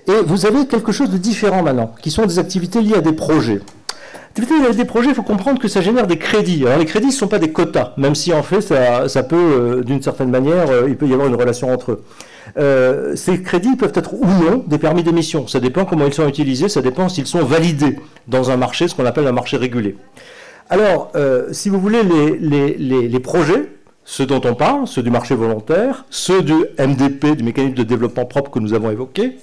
Et vous avez quelque chose de différent maintenant, qui sont des activités liées à des projets. Des projets, il faut comprendre que ça génère des crédits. Alors les crédits ne sont pas des quotas, même si en fait ça peut, d'une certaine manière, il peut y avoir une relation entre eux. Ces crédits peuvent être ou non des permis d'émission. Ça dépend comment ils sont utilisés, ça dépend s'ils sont validés dans un marché, ce qu'on appelle un marché régulé. Alors, si vous voulez, les projets, ceux dont on parle, ceux du marché volontaire, ceux du MDP, du mécanisme de développement propre que nous avons évoqué,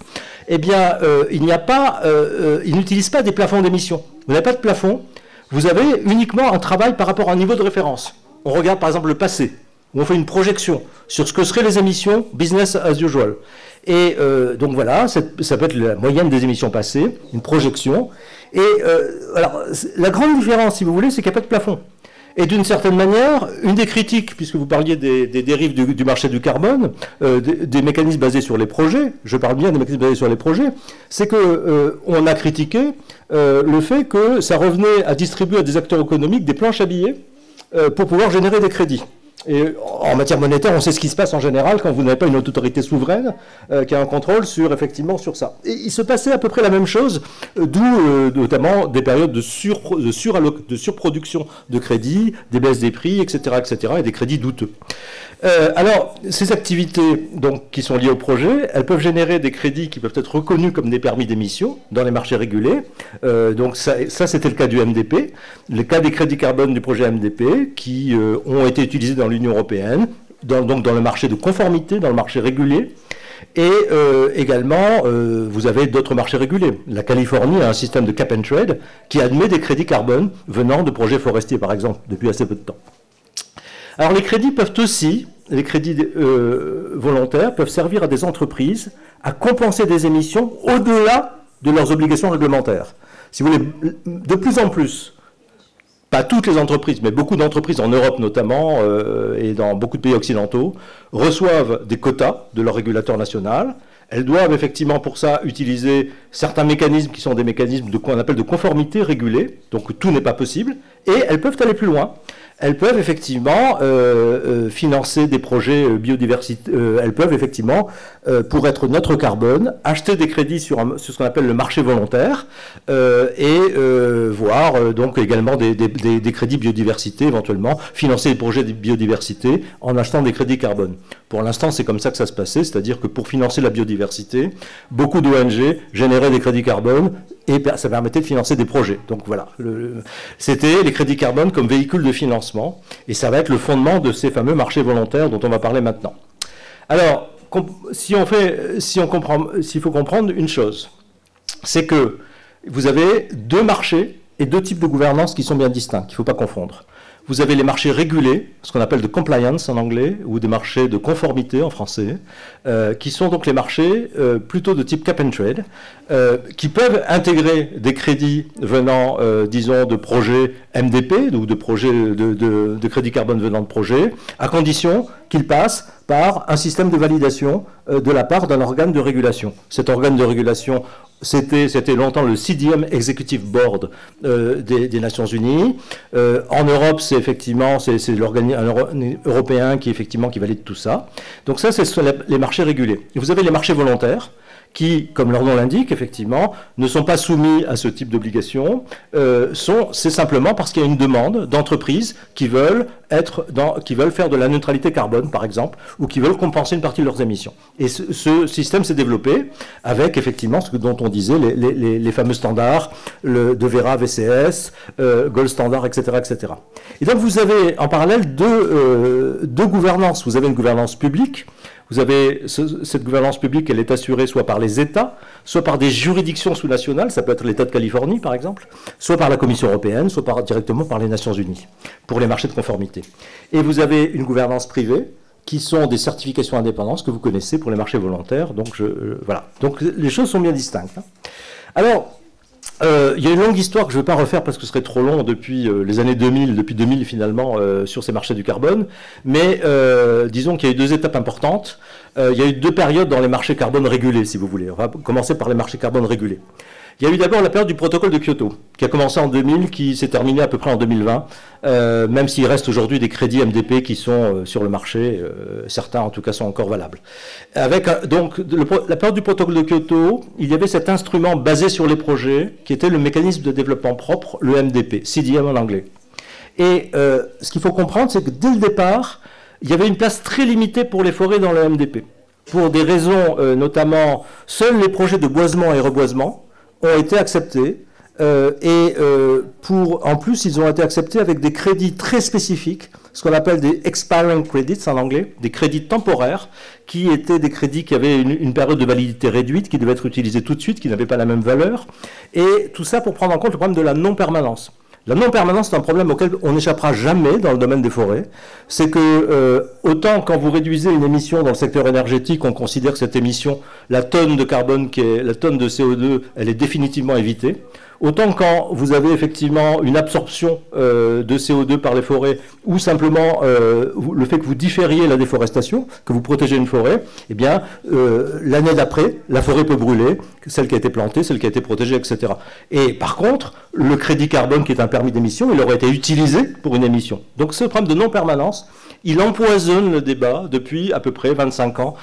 eh bien, ils n'utilisent pas des plafonds d'émission. Vous n'avez pas de plafond, vous avez uniquement un travail par rapport à un niveau de référence. On regarde par exemple le passé, où on fait une projection sur ce que seraient les émissions business as usual. Et donc voilà, ça peut être la moyenne des émissions passées, une projection. Et alors, la grande différence, si vous voulez, c'est qu'il n'y a pas de plafond. Et d'une certaine manière, une des critiques, puisque vous parliez des dérives du marché du carbone, des mécanismes basés sur les projets, je parle bien des mécanismes basés sur les projets, c'est qu'on a critiqué le fait que ça revenait à distribuer à des acteurs économiques des planches à billets pour pouvoir générer des crédits. Et en matière monétaire, on sait ce qui se passe en général quand vous n'avez pas une autorité souveraine qui a un contrôle effectivement sur ça. Et il se passait à peu près la même chose, d'où notamment des périodes de surproduction de crédits, des baisses des prix, etc., et des crédits douteux. Alors, ces activités donc, qui sont liées au projet, elles peuvent générer des crédits qui peuvent être reconnus comme des permis d'émission dans les marchés régulés. Donc ça c'était le cas du MDP. Le cas des crédits carbone du projet MDP qui ont été utilisés dans l'Union européenne, donc dans le marché de conformité, dans le marché régulé. Et également, vous avez d'autres marchés régulés. La Californie a un système de cap and trade qui admet des crédits carbone venant de projets forestiers, par exemple, depuis assez peu de temps. Alors les crédits peuvent aussi, les crédits volontaires, peuvent servir à des entreprises à compenser des émissions au-delà de leurs obligations réglementaires. Si vous voulez, de plus en plus, pas toutes les entreprises, mais beaucoup d'entreprises en Europe notamment, et dans beaucoup de pays occidentaux, reçoivent des quotas de leur régulateur national. Elles doivent effectivement pour ça utiliser certains mécanismes qui sont des mécanismes qu'on appelle de conformité régulée, donc tout n'est pas possible, et elles peuvent aller plus loin. elles peuvent effectivement financer des projets biodiversité. Elles peuvent effectivement, pour être neutre carbone, acheter des crédits sur ce qu'on appelle le marché volontaire et voir donc également des crédits biodiversité éventuellement, financer des projets de biodiversité en achetant des crédits carbone. Pour l'instant, c'est comme ça que ça se passait, c'est-à-dire que pour financer la biodiversité, beaucoup d'ONG généraient des crédits carbone et ça permettait de financer des projets. Donc voilà, c'était les crédits carbone comme véhicule de financement, et ça va être le fondement de ces fameux marchés volontaires dont on va parler maintenant. Alors, s'il faut comprendre une chose, c'est que vous avez deux marchés et deux types de gouvernance qui sont bien distincts, qu'il ne faut pas confondre. Vous avez les marchés régulés, ce qu'on appelle de compliance en anglais, ou des marchés de conformité en français, qui sont donc les marchés plutôt de type cap and trade, qui peuvent intégrer des crédits venant, disons, de projets MDP, ou de projets de crédits carbone venant de projets, à condition qu'ils passent par un système de validation de la part d'un organe de régulation. Cet organe de régulation, c'était longtemps le CDM Executive Board des Nations Unies. En Europe, c'est effectivement l'organe européen qui valide tout ça. Donc ça, c'est les marchés régulés. Et vous avez les marchés volontaires qui, comme leur nom l'indique, effectivement, ne sont pas soumis à ce type d'obligation. C'est simplement parce qu'il y a une demande d'entreprises qui veulent faire de la neutralité carbone, par exemple, ou qui veulent compenser une partie de leurs émissions. Et ce système s'est développé avec, effectivement, ce dont on disait, les fameux standards de Verra, VCS, Gold Standard, etc., etc. Et donc, vous avez en parallèle deux gouvernances. Vous avez une gouvernance publique. Vous avez cette gouvernance publique, elle est assurée soit par les États, soit par des juridictions sous-nationales, ça peut être l'État de Californie par exemple, soit par la Commission européenne, soit directement par les Nations Unies, pour les marchés de conformité. Et vous avez une gouvernance privée, qui sont des certifications d'indépendance que vous connaissez pour les marchés volontaires. Donc voilà. Donc les choses sont bien distinctes. Alors, il y a une longue histoire que je ne vais pas refaire parce que ce serait trop long depuis les années 2000, depuis 2000 finalement, sur ces marchés du carbone. Mais disons qu'il y a eu deux étapes importantes. Il y a eu deux périodes dans les marchés carbone régulés, si vous voulez. On va commencer par les marchés carbone régulés. Il y a eu d'abord la période du protocole de Kyoto, qui a commencé en 2000, qui s'est terminée à peu près en 2020, même s'il reste aujourd'hui des crédits MDP qui sont sur le marché, certains en tout cas sont encore valables. Avec donc la période du protocole de Kyoto, il y avait cet instrument basé sur les projets, qui était le mécanisme de développement propre, le MDP, CDM en anglais. Et ce qu'il faut comprendre, c'est que dès le départ, il y avait une place très limitée pour les forêts dans le MDP. Pour des raisons notamment, seuls les projets de boisement et reboisement ont été acceptés en plus ils ont été acceptés avec des crédits très spécifiques, ce qu'on appelle des expiring credits en anglais, des crédits temporaires qui étaient des crédits qui avaient une période de validité réduite, qui devaient être utilisés tout de suite, qui n'avaient pas la même valeur, et tout ça pour prendre en compte le problème de la non-permanence. La non-permanence, c'est un problème auquel on n'échappera jamais dans le domaine des forêts. C'est que, autant quand vous réduisez une émission dans le secteur énergétique, on considère que cette émission, la tonne de carbone, la tonne de CO2, elle est définitivement évitée. Autant quand vous avez effectivement une absorption de CO2 par les forêts, ou simplement le fait que vous différiez la déforestation, que vous protégez une forêt, eh bien, l'année d'après, la forêt peut brûler, celle qui a été plantée, celle qui a été protégée, etc. Et par contre, le crédit carbone, qui est un permis d'émission, il aurait été utilisé pour une émission. Donc ce problème de non-permanence, il empoisonne le débat depuis à peu près 25 ans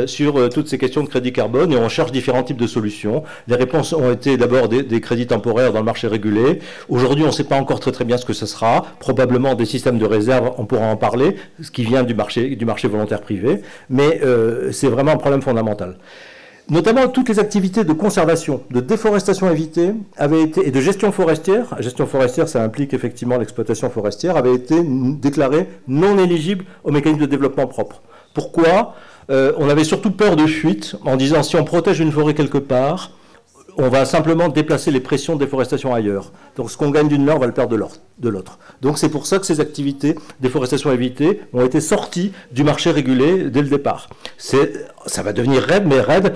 sur toutes ces questions de crédit carbone, et on cherche différents types de solutions. Les réponses ont été d'abord des crédits temporaires dans le marché régulé. Aujourd'hui, on ne sait pas encore très bien ce que ce sera. Probablement des systèmes de réserve, on pourra en parler, ce qui vient du marché volontaire privé, mais c'est vraiment un problème fondamental. Notamment, toutes les activités de conservation, de déforestation évitée et de gestion forestière, ça implique effectivement l'exploitation forestière, avaient été déclarées non éligibles au mécanisme de développement propre. Pourquoi ? On avait surtout peur de fuite, en disant si on protège une forêt quelque part, on va simplement déplacer les pressions de déforestation ailleurs. Donc ce qu'on gagne d'une main, on va le perdre de l'autre. Donc c'est pour ça que ces activités de déforestation évitée ont été sorties du marché régulé dès le départ. Ça va devenir RED, mais RED,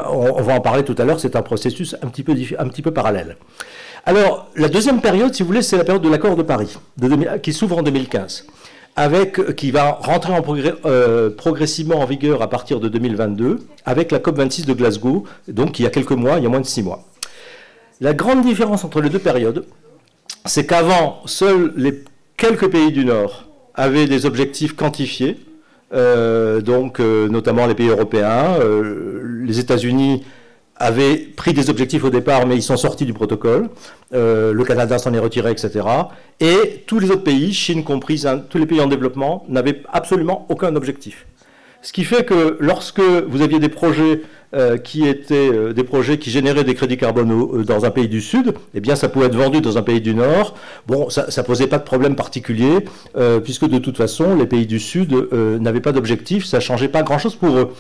on va en parler tout à l'heure, c'est un processus un petit peu parallèle. Alors, la deuxième période, si vous voulez, c'est la période de l'accord de Paris, qui s'ouvre en 2015. Qui va rentrer progressivement en vigueur à partir de 2022, avec la COP26 de Glasgow, donc il y a quelques mois, il y a moins de 6 mois. La grande différence entre les deux périodes, c'est qu'avant, seuls les quelques pays du Nord avaient des objectifs quantifiés, notamment les pays européens. Les États-Unis avaient pris des objectifs au départ, mais ils sont sortis du protocole. Le Canada s'en est retiré, etc. Et tous les autres pays, Chine comprise, tous les pays en développement, n'avaient absolument aucun objectif. Ce qui fait que lorsque vous aviez des projets qui étaient des projets qui généraient des crédits carbone dans un pays du Sud, eh bien ça pouvait être vendu dans un pays du Nord. Bon, ça ne posait pas de problème particulier, puisque de toute façon, les pays du Sud n'avaient pas d'objectif, ça ne changeait pas grand-chose pour eux.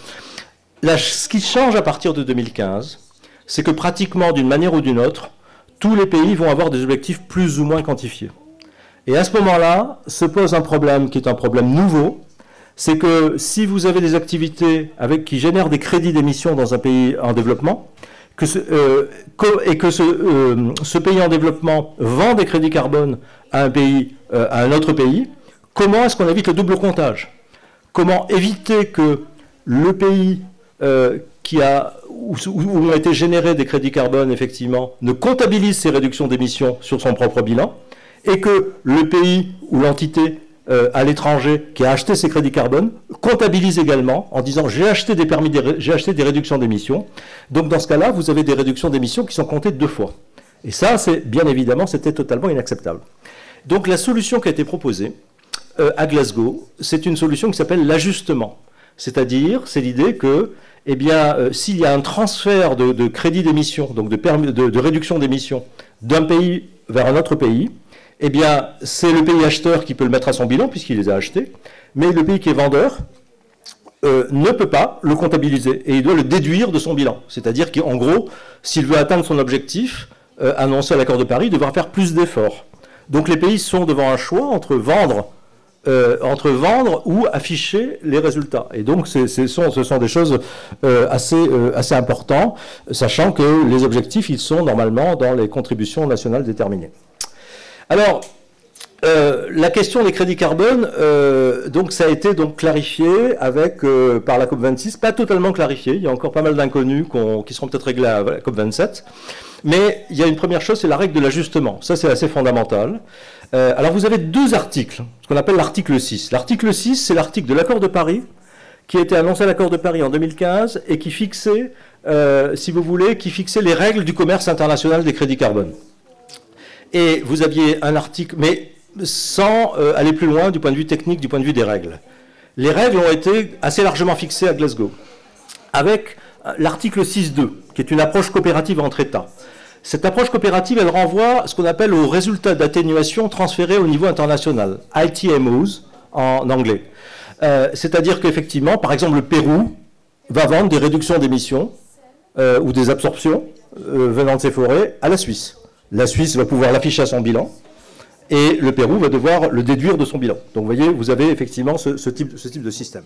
Là, ce qui change à partir de 2015, c'est que pratiquement d'une manière ou d'une autre, tous les pays vont avoir des objectifs plus ou moins quantifiés. Et à ce moment-là, se pose un problème qui est un problème nouveau, c'est que si vous avez des activités qui génèrent des crédits d'émission dans un pays en développement, et que ce pays en développement vend des crédits carbone à un autre pays, comment est-ce qu'on évite le double comptage? Comment éviter que le pays où ont été générés des crédits carbone, effectivement, ne comptabilise ces réductions d'émissions sur son propre bilan, et que le pays ou l'entité à l'étranger qui a acheté ces crédits carbone comptabilise également en disant j'ai acheté des réductions d'émissions. Donc dans ce cas-là, vous avez des réductions d'émissions qui sont comptées 2 fois. Et ça, bien évidemment, c'était totalement inacceptable. Donc la solution qui a été proposée à Glasgow, c'est une solution qui s'appelle l'ajustement. C'est-à-dire, c'est l'idée que, eh bien, s'il y a un transfert de crédits d'émission, donc de réduction d'émissions d'un pays vers un autre pays, eh bien, c'est le pays acheteur qui peut le mettre à son bilan, puisqu'il les a achetés, mais le pays qui est vendeur ne peut pas le comptabiliser, et il doit le déduire de son bilan. C'est-à-dire qu'en gros, s'il veut atteindre son objectif annoncé à l'accord de Paris, il devra faire plus d'efforts. Donc les pays sont devant un choix entre vendre ou afficher les résultats. Et donc ce sont des choses assez importantes, sachant que les objectifs, ils sont normalement dans les contributions nationales déterminées. Alors, la question des crédits carbone, donc ça a été donc clarifié par la COP26, pas totalement clarifié, il y a encore pas mal d'inconnus qui seront peut-être réglés à la COP27, mais il y a une première chose, c'est la règle de l'ajustement. Ça, c'est assez fondamental. Alors, vous avez 2 articles, ce qu'on appelle l'article 6. L'article 6, c'est l'article de l'accord de Paris, qui a été annoncé à l'accord de Paris en 2015 et qui fixait, si vous voulez, les règles du commerce international des crédits carbone. Et vous aviez un article, mais sans aller plus loin du point de vue technique, du point de vue des règles. Les règles ont été assez largement fixées à Glasgow, avec l'article 6.2, qui est une approche coopérative entre États. Cette approche coopérative, elle renvoie ce qu'on appelle aux résultats d'atténuation transférés au niveau international, ITMOs en anglais. C'est-à-dire qu'effectivement, par exemple, le Pérou va vendre des réductions d'émissions ou des absorptions venant de ses forêts à la Suisse. La Suisse va pouvoir l'afficher à son bilan et le Pérou va devoir le déduire de son bilan. Donc vous voyez, vous avez effectivement ce type de système.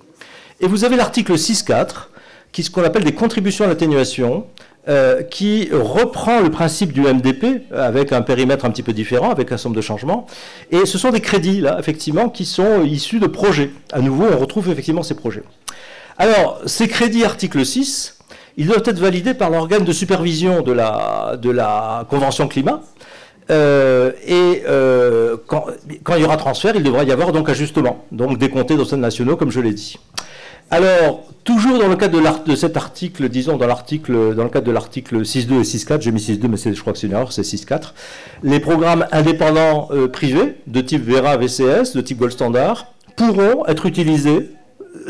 Et vous avez l'article 6.4, qui est ce qu'on appelle des contributions à l'atténuation, qui reprend le principe du MDP avec un périmètre un petit peu différent, avec un certain nombre de changements. Et ce sont des crédits, là, effectivement, qui sont issus de projets. À nouveau, on retrouve effectivement ces projets. Alors, ces crédits article 6, ils doivent être validés par l'organe de supervision de la Convention climat. Quand il y aura transfert, il devra y avoir donc ajustement, donc décompté d'enseignes nationaux, comme je l'ai dit. Alors, toujours dans le cadre de cet article, disons dans le cadre de l'article 6.2 et 6.4, j'ai mis 6.2, mais je crois que c'est une erreur, c'est 6.4, les programmes indépendants privés, de type VERA, VCS, de type Gold Standard, pourront être utilisés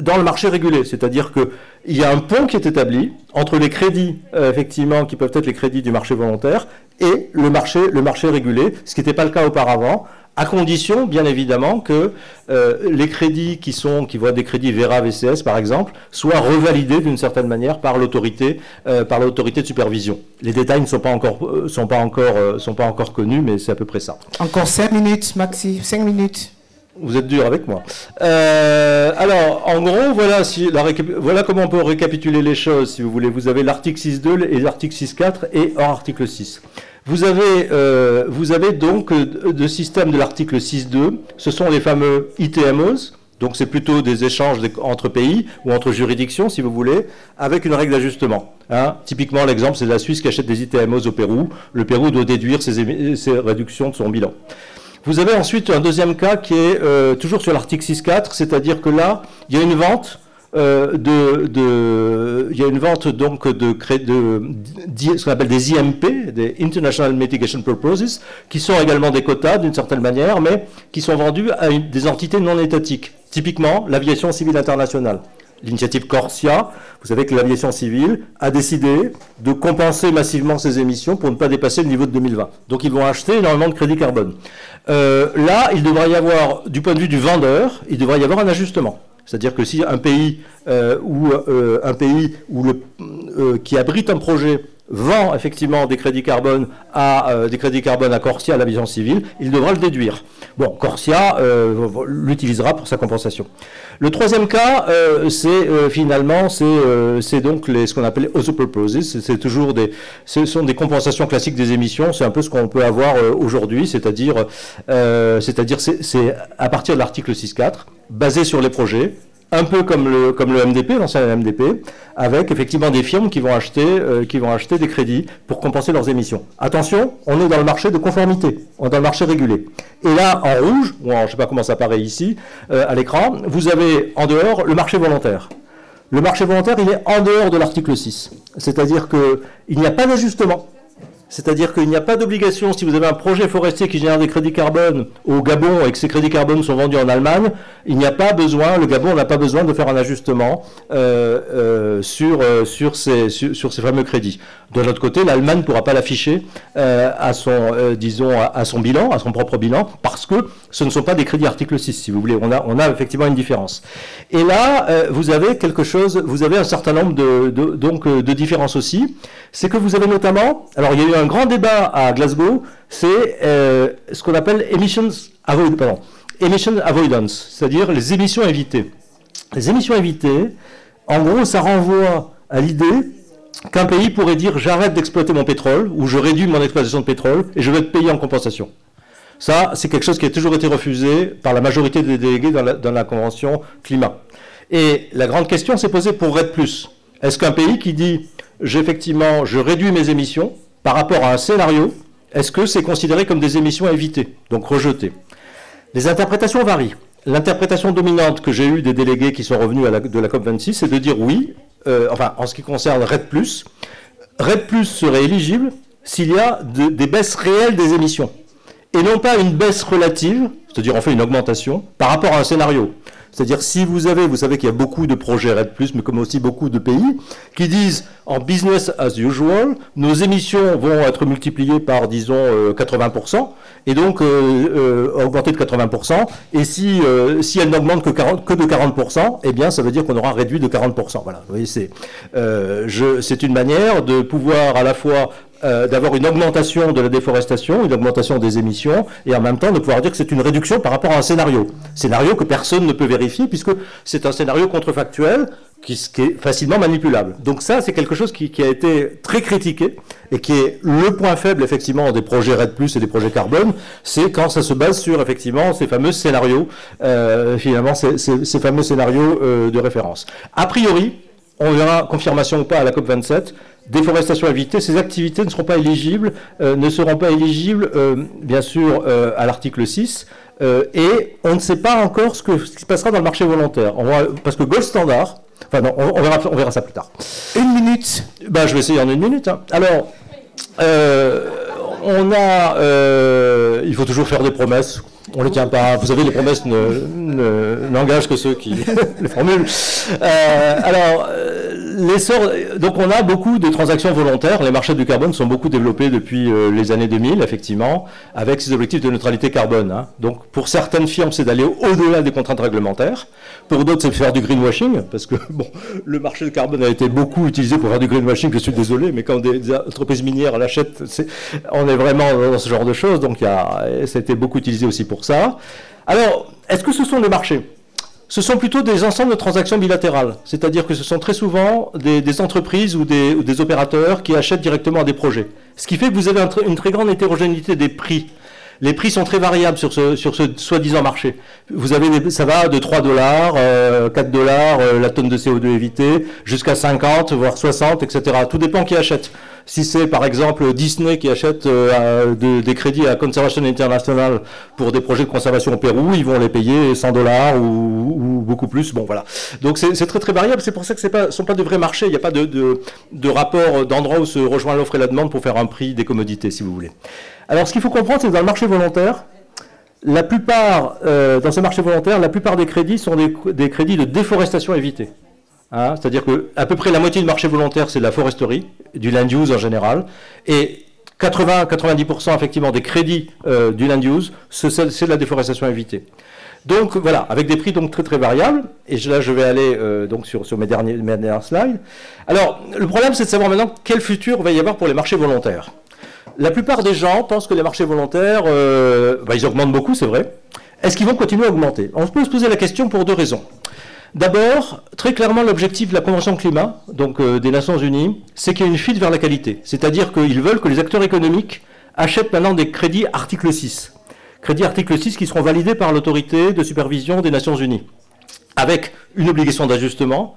dans le marché régulé. C'est-à-dire qu'il y a un pont qui est établi entre les crédits, effectivement, qui peuvent être les crédits du marché volontaire, et le marché régulé, ce qui n'était pas le cas auparavant, à condition, bien évidemment, que les crédits qui vont être des crédits VERA, VCS, par exemple, soient revalidés d'une certaine manière par l'autorité de supervision. Les détails ne sont pas encore connus, mais c'est à peu près ça.
Encore 5 minutes, Maxi, 5 minutes.
Vous êtes dur avec moi. Alors, en gros, voilà comment on peut récapituler les choses, si vous voulez. Vous avez l'article 6.2 et l'article 6.4 et hors article 6. Vous avez donc le système de l'article 6.2, ce sont les fameux ITMOs, donc c'est plutôt des échanges entre pays ou entre juridictions, si vous voulez, avec une règle d'ajustement. Hein. Typiquement, l'exemple, c'est la Suisse qui achète des ITMOs au Pérou. Le Pérou doit déduire ses réductions de son bilan. Vous avez ensuite un deuxième cas qui est toujours sur l'article 6.4, c'est-à-dire que là, il y a une vente il y a une vente donc ce qu'on appelle des IMP, des International Mitigation Purposes, qui sont également des quotas d'une certaine manière, mais qui sont vendus à des entités non étatiques, typiquement l'aviation civile internationale. L'initiative Corsia, vous savez que l'aviation civile a décidé de compenser massivement ses émissions pour ne pas dépasser le niveau de 2020. Donc ils vont acheter énormément de crédits carbone. Là, il devrait y avoir, du point de vue du vendeur, il devrait y avoir un ajustement. C'est-à-dire que si un pays, qui abrite un projet vend effectivement des crédits carbone à Corsia, à l'aviation civile, il devra le déduire. Bon, Corsia l'utilisera pour sa compensation. Le troisième cas, c'est donc ce qu'on appelle other purposes. Ce sont des compensations classiques des émissions. C'est un peu ce qu'on peut avoir aujourd'hui, c'est-à-dire c'est à partir de l'article 6.4, basé sur les projets. Un peu comme le MDP, l'ancien MDP, avec effectivement des firmes qui vont acheter des crédits pour compenser leurs émissions. Attention, on est dans le marché de conformité, on est dans le marché régulé. Et là, en rouge, ou je ne sais pas comment ça paraît ici, à l'écran, vous avez en dehors le marché volontaire. Le marché volontaire, il est en dehors de l'article 6. C'est-à-dire qu'il n'y a pas d'ajustement. C'est-à-dire qu'il n'y a pas d'obligation, si vous avez un projet forestier qui génère des crédits carbone au Gabon et que ces crédits carbone sont vendus en Allemagne, le Gabon n'a pas besoin de faire un ajustement sur ces fameux crédits. De l'autre côté, l'Allemagne ne pourra pas l'afficher à son bilan, à son propre bilan, parce que ce ne sont pas des crédits article 6, si vous voulez. On a effectivement une différence. Et là, vous avez un certain nombre de différences aussi. C'est que vous avez notamment, alors il y a eu un grand débat à Glasgow, c'est ce qu'on appelle emission avoidance, c'est-à-dire les émissions évitées. Les émissions évitées, en gros, ça renvoie à l'idée qu'un pays pourrait dire j'arrête d'exploiter mon pétrole ou je réduis mon exploitation de pétrole et je vais être payé en compensation. Ça, c'est quelque chose qui a toujours été refusé par la majorité des délégués dans la Convention climat. Et la grande question s'est posée pour REDD+. Est-ce qu'un pays qui dit je réduis mes émissions par rapport à un scénario, est-ce que c'est considéré comme des émissions à éviter, donc rejetées? Les interprétations varient. L'interprétation dominante que j'ai eue des délégués qui sont revenus de la COP26, c'est de dire oui, en ce qui concerne REDD+, REDD+ serait éligible s'il y a des baisses réelles des émissions, et non pas une baisse relative, c'est-à-dire on fait une augmentation, par rapport à un scénario. C'est-à-dire si vous savez qu'il y a beaucoup de projets REDD+, mais comme aussi beaucoup de pays, qui disent en business as usual, nos émissions vont être multipliées par, disons, 80%, et donc augmenter de 80%, et si elles n'augmentent que de 40%, eh bien ça veut dire qu'on aura réduit de 40%. Voilà, vous voyez, c'est une manière de pouvoir à la fois d'avoir une augmentation de la déforestation, une augmentation des émissions, et en même temps de pouvoir dire que c'est une réduction par rapport à un scénario. Scénario que personne ne peut vérifier, puisque c'est un scénario contrefactuel qui est facilement manipulable. Donc ça, c'est quelque chose qui a été très critiqué, et qui est le point faible, effectivement, des projets REDD+, et des projets carbone, c'est quand ça se base sur, effectivement, ces fameux scénarios, ces fameux scénarios de référence. A priori, on verra confirmation ou pas à la COP27, déforestation évitée, ces activités ne seront pas éligibles, bien sûr, à l'article 6, et on ne sait pas encore ce qui se passera dans le marché volontaire. Parce que Gold Standard, on verra ça plus tard.
Une minute.
Je vais essayer en une minute. Hein. Alors, il faut toujours faire des promesses. On ne les tient pas. Vous savez, les promesses n'engagent que ceux qui les formulent. Donc on a beaucoup de transactions volontaires. Les marchés du carbone sont beaucoup développés depuis les années 2000, effectivement, avec ces objectifs de neutralité carbone. Hein. Donc pour certaines firmes, c'est d'aller au-delà des contraintes réglementaires. Pour d'autres, c'est de faire du greenwashing, parce que le marché du carbone a été beaucoup utilisé pour faire du greenwashing, je suis désolé, mais quand des entreprises minières l'achètent, on est vraiment dans ce genre de choses. Donc ça a été beaucoup utilisé aussi pour ça. Alors, est-ce que ce sont des marchés? Ce sont plutôt des ensembles de transactions bilatérales, c'est-à-dire que ce sont très souvent des entreprises ou des opérateurs qui achètent directement à des projets. Ce qui fait que vous avez une très grande hétérogénéité des prix. Les prix sont très variables sur ce soi-disant marché. Vous avez ça va de 3 $, 4 $ la tonne de CO2 évitée, jusqu'à 50, voire 60, etc. Tout dépend qui achète. Si c'est par exemple Disney qui achète des crédits à Conservation International pour des projets de conservation au Pérou, ils vont les payer 100 $ ou beaucoup plus. Bon, voilà. Donc c'est très très variable. C'est pour ça que ce ne sont pas de vrais marchés. Il n'y a pas de rapport d'endroit où se rejoint l'offre et la demande pour faire un prix des commodités, si vous voulez. Alors ce qu'il faut comprendre, c'est que dans le marché volontaire, la plupart, dans ce marché volontaire, la plupart des crédits sont des crédits de déforestation évitée. Hein, c'est-à-dire qu'à peu près la moitié du marché volontaire, c'est de la foresterie, du land use en général, et 80-90% effectivement des crédits du land use, c'est de la déforestation évitée. Donc voilà, avec des prix donc très très variables, et là je vais aller donc sur mes dernières slides. Alors le problème, c'est de savoir maintenant quel futur va y avoir pour les marchés volontaires. La plupart des gens pensent que les marchés volontaires, ils augmentent beaucoup, c'est vrai. Est-ce qu'ils vont continuer à augmenter? On peut se poser la question pour deux raisons. D'abord, très clairement, l'objectif de la Convention climat, donc des Nations Unies, c'est qu'il y ait une fuite vers la qualité. C'est-à-dire qu'ils veulent que les acteurs économiques achètent maintenant des crédits article 6. Crédits article 6 qui seront validés par l'autorité de supervision des Nations Unies, avec une obligation d'ajustement,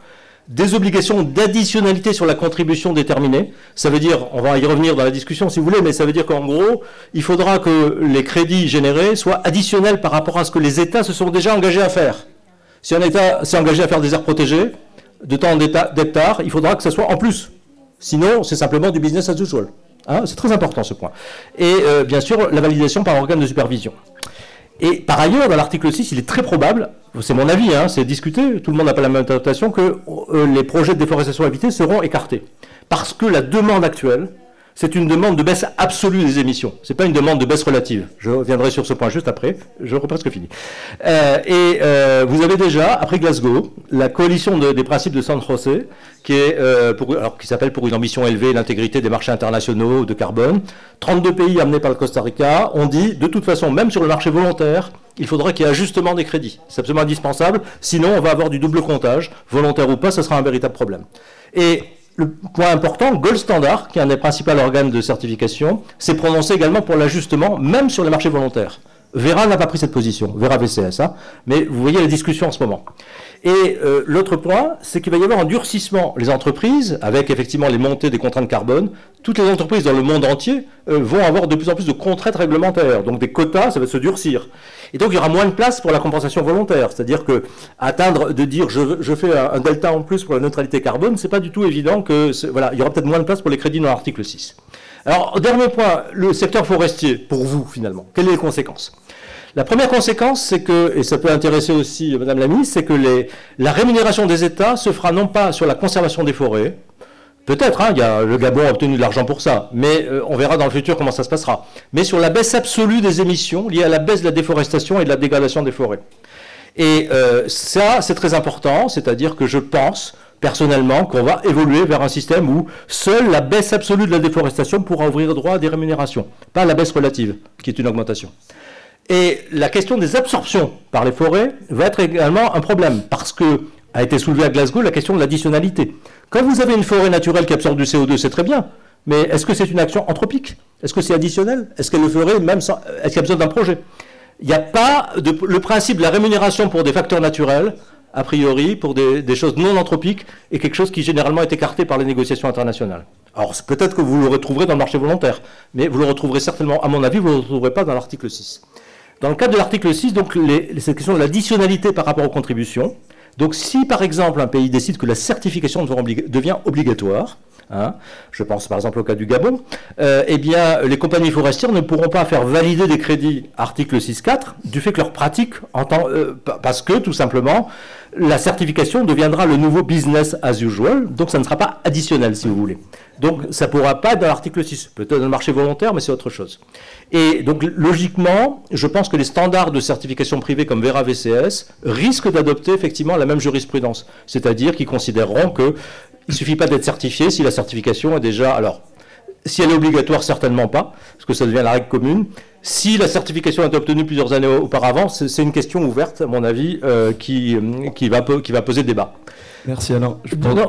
des obligations d'additionnalité sur la contribution déterminée. Ça veut dire, on va y revenir dans la discussion si vous voulez, mais ça veut dire qu'en gros, il faudra que les crédits générés soient additionnels par rapport à ce que les États se sont déjà engagés à faire. Si un État s'est engagé à faire des aires protégées, de tant d'hectares, il faudra que ce soit en plus. Sinon, c'est simplement du business as usual. Hein, c'est très important ce point. Et bien sûr, la validation par organe de supervision. Et par ailleurs, dans l'article 6, il est très probable, c'est mon avis, hein, c'est discuté, tout le monde n'a pas la même interprétation, que les projets de déforestation évitée seront écartés. Parce que la demande actuelle, c'est une demande de baisse absolue des émissions. Ce n'est pas une demande de baisse relative. Je reviendrai sur ce point juste après. J'aurai presque fini. Vous avez déjà, après Glasgow, la coalition des principes de San José, qui s'appelle pour une ambition élevée, l'intégrité des marchés internationaux de carbone. 32 pays amenés par le Costa Rica ont dit, de toute façon, même sur le marché volontaire, il faudra qu'il y ait ajustement des crédits. C'est absolument indispensable. Sinon, on va avoir du double comptage. Volontaire ou pas, ce sera un véritable problème. Et le point important, Gold Standard, qui est un des principaux organes de certification, s'est prononcé également pour l'ajustement, même sur les marchés volontaires. Vera n'a pas pris cette position, Vera VCS, hein, mais vous voyez la discussion en ce moment. Et l'autre point, c'est qu'il va y avoir un durcissement. Les entreprises, avec effectivement les montées des contraintes carbone, toutes les entreprises dans le monde entier vont avoir de plus en plus de contraintes réglementaires. Donc des quotas, ça va se durcir. Et donc il y aura moins de place pour la compensation volontaire. C'est-à-dire que de dire je fais un delta en plus pour la neutralité carbone, c'est pas du tout évident que voilà, il y aura peut-être moins de place pour les crédits dans l'article 6. Alors, dernier point, le secteur forestier, pour vous finalement, quelles sont les conséquences? La première conséquence, c'est que, et ça peut intéresser aussi Madame la Ministre, c'est que la rémunération des États se fera non pas sur la conservation des forêts, peut-être, hein, le Gabon a obtenu de l'argent pour ça, mais on verra dans le futur comment ça se passera, mais sur la baisse absolue des émissions liées à la baisse de la déforestation et de la dégradation des forêts. Et ça, c'est très important, c'est-à-dire que je pense personnellement qu'on va évoluer vers un système où seule la baisse absolue de la déforestation pourra ouvrir droit à des rémunérations, pas la baisse relative, qui est une augmentation. Et la question des absorptions par les forêts va être également un problème, parce que a été soulevée à Glasgow la question de l'additionnalité. Quand vous avez une forêt naturelle qui absorbe du CO2, c'est très bien, mais est-ce que c'est une action anthropique? Est-ce que c'est additionnel? Est-ce qu'elle le ferait même sans... Est-ce qu'il y a besoin d'un projet? Il n'y a pas le principe de la rémunération pour des facteurs naturels, a priori, pour des choses non anthropiques, est quelque chose qui généralement est écarté par les négociations internationales. Alors peut-être que vous le retrouverez dans le marché volontaire, mais vous le retrouverez certainement, à mon avis, vous ne le retrouverez pas dans l'article 6. Dans le cadre de l'article 6, donc, cette question de l'additionnalité par rapport aux contributions, donc si par exemple un pays décide que la certification devient obligatoire, hein, je pense par exemple au cas du Gabon, eh bien les compagnies forestières ne pourront pas faire valider des crédits article 6.4 du fait que leur pratique, parce que tout simplement la certification deviendra le nouveau business as usual, donc ça ne sera pas additionnel si vous voulez. Donc ça ne pourra pas être dans l'article 6, peut-être dans le marché volontaire, mais c'est autre chose. Et donc logiquement, je pense que les standards de certification privée comme Vera VCS risquent d'adopter effectivement la même jurisprudence, c'est-à-dire qu'ils considéreront qu'il ne suffit pas d'être certifié si la certification est déjà... Alors, si elle est obligatoire, certainement pas, parce que ça devient la règle commune. Si la certification a été obtenue plusieurs années auparavant, c'est une question ouverte, à mon avis, qui va poser débat.
Merci Alain.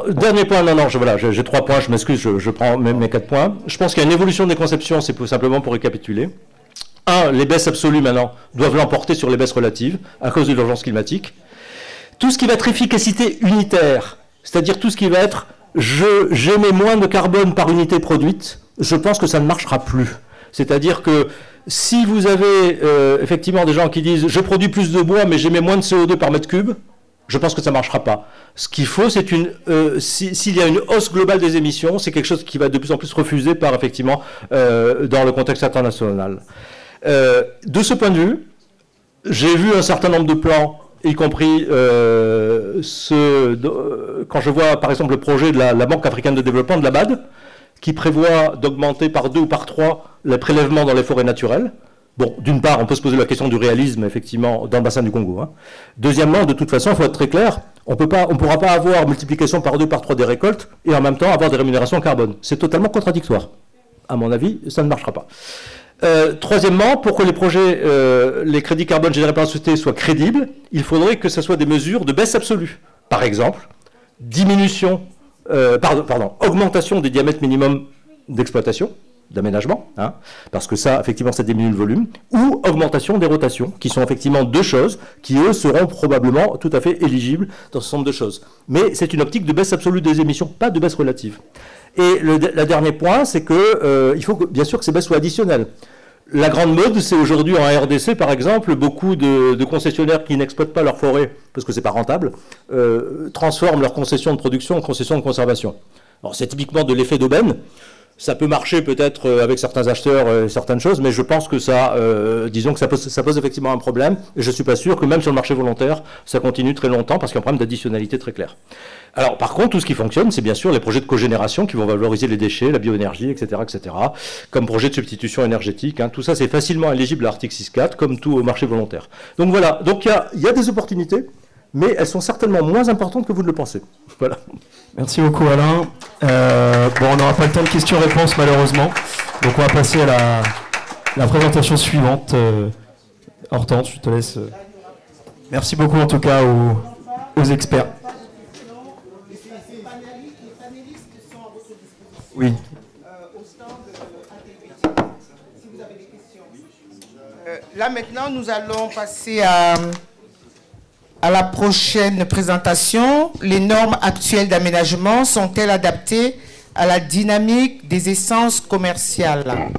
Dernier point, j'ai 3 points, je m'excuse, je prends mes 4 points. Je pense qu'il y a une évolution des conceptions, c'est tout simplement pour récapituler. les baisses absolues maintenant doivent l'emporter sur les baisses relatives à cause de l'urgence climatique. Tout ce qui va être efficacité unitaire, c'est-à-dire tout ce qui va être j'émets moins de carbone par unité produite, je pense que ça ne marchera plus. C'est-à-dire que si vous avez effectivement des gens qui disent je produis plus de bois mais j'émets moins de CO2 par mètre cube, je pense que ça ne marchera pas. Ce qu'il faut, c'est s'il y a une hausse globale des émissions, c'est quelque chose qui va être de plus en plus refusé par effectivement dans le contexte international. De ce point de vue, j'ai vu un certain nombre de plans, y compris quand je vois par exemple le projet de la Banque africaine de développement, de la BAD, qui prévoit d'augmenter par 2 ou par 3 les prélèvements dans les forêts naturelles. Bon, d'une part, on peut se poser la question du réalisme, effectivement, dans le bassin du Congo. Hein. Deuxièmement, de toute façon, il faut être très clair, on ne pourra pas avoir multiplication par 2, par 3 des récoltes, et en même temps avoir des rémunérations en carbone. C'est totalement contradictoire. À mon avis, ça ne marchera pas. Troisièmement, pour que les projets, les crédits carbone générés par la société soient crédibles, il faudrait que ce soit des mesures de baisse absolue. Par exemple, augmentation des diamètres minimums d'exploitation, d'aménagement, hein, parce que ça, effectivement, ça diminue le volume, ou augmentation des rotations, qui sont effectivement deux choses qui, eux, seront probablement tout à fait éligibles dans ce ensemble de choses. Mais c'est une optique de baisse absolue des émissions, pas de baisse relative. Et le dernier point, c'est qu'il faut bien sûr que ces baisses soient additionnelles. La grande mode, c'est aujourd'hui en RDC, par exemple, beaucoup de concessionnaires qui n'exploitent pas leur forêt, parce que c'est pas rentable, transforment leur concession de production en concession de conservation. Alors c'est typiquement de l'effet d'aubaine. Ça peut marcher peut-être avec certains acheteurs, certaines choses, mais je pense que ça, disons que ça pose effectivement un problème. Et je ne suis pas sûr que même sur le marché volontaire, ça continue très longtemps, parce qu'il y a un problème d'additionnalité très clair. Alors par contre, tout ce qui fonctionne, c'est bien sûr les projets de cogénération qui vont valoriser les déchets, la bioénergie, etc., comme projet de substitution énergétique. Hein. Tout ça, c'est facilement éligible à l'article 6.4, comme tout au marché volontaire. Donc voilà, donc il y a des opportunités, mais elles sont certainement moins importantes que vous ne le pensez. Voilà.
Merci beaucoup Alain. Bon, on n'aura pas le temps de questions-réponses malheureusement, donc on va passer à la présentation suivante. Hortense, je te laisse. Merci beaucoup en tout cas aux experts. Oui.
Là maintenant, nous allons passer à la prochaine présentation. Les normes actuelles d'aménagement sont-elles adaptées à la dynamique des essences commerciales?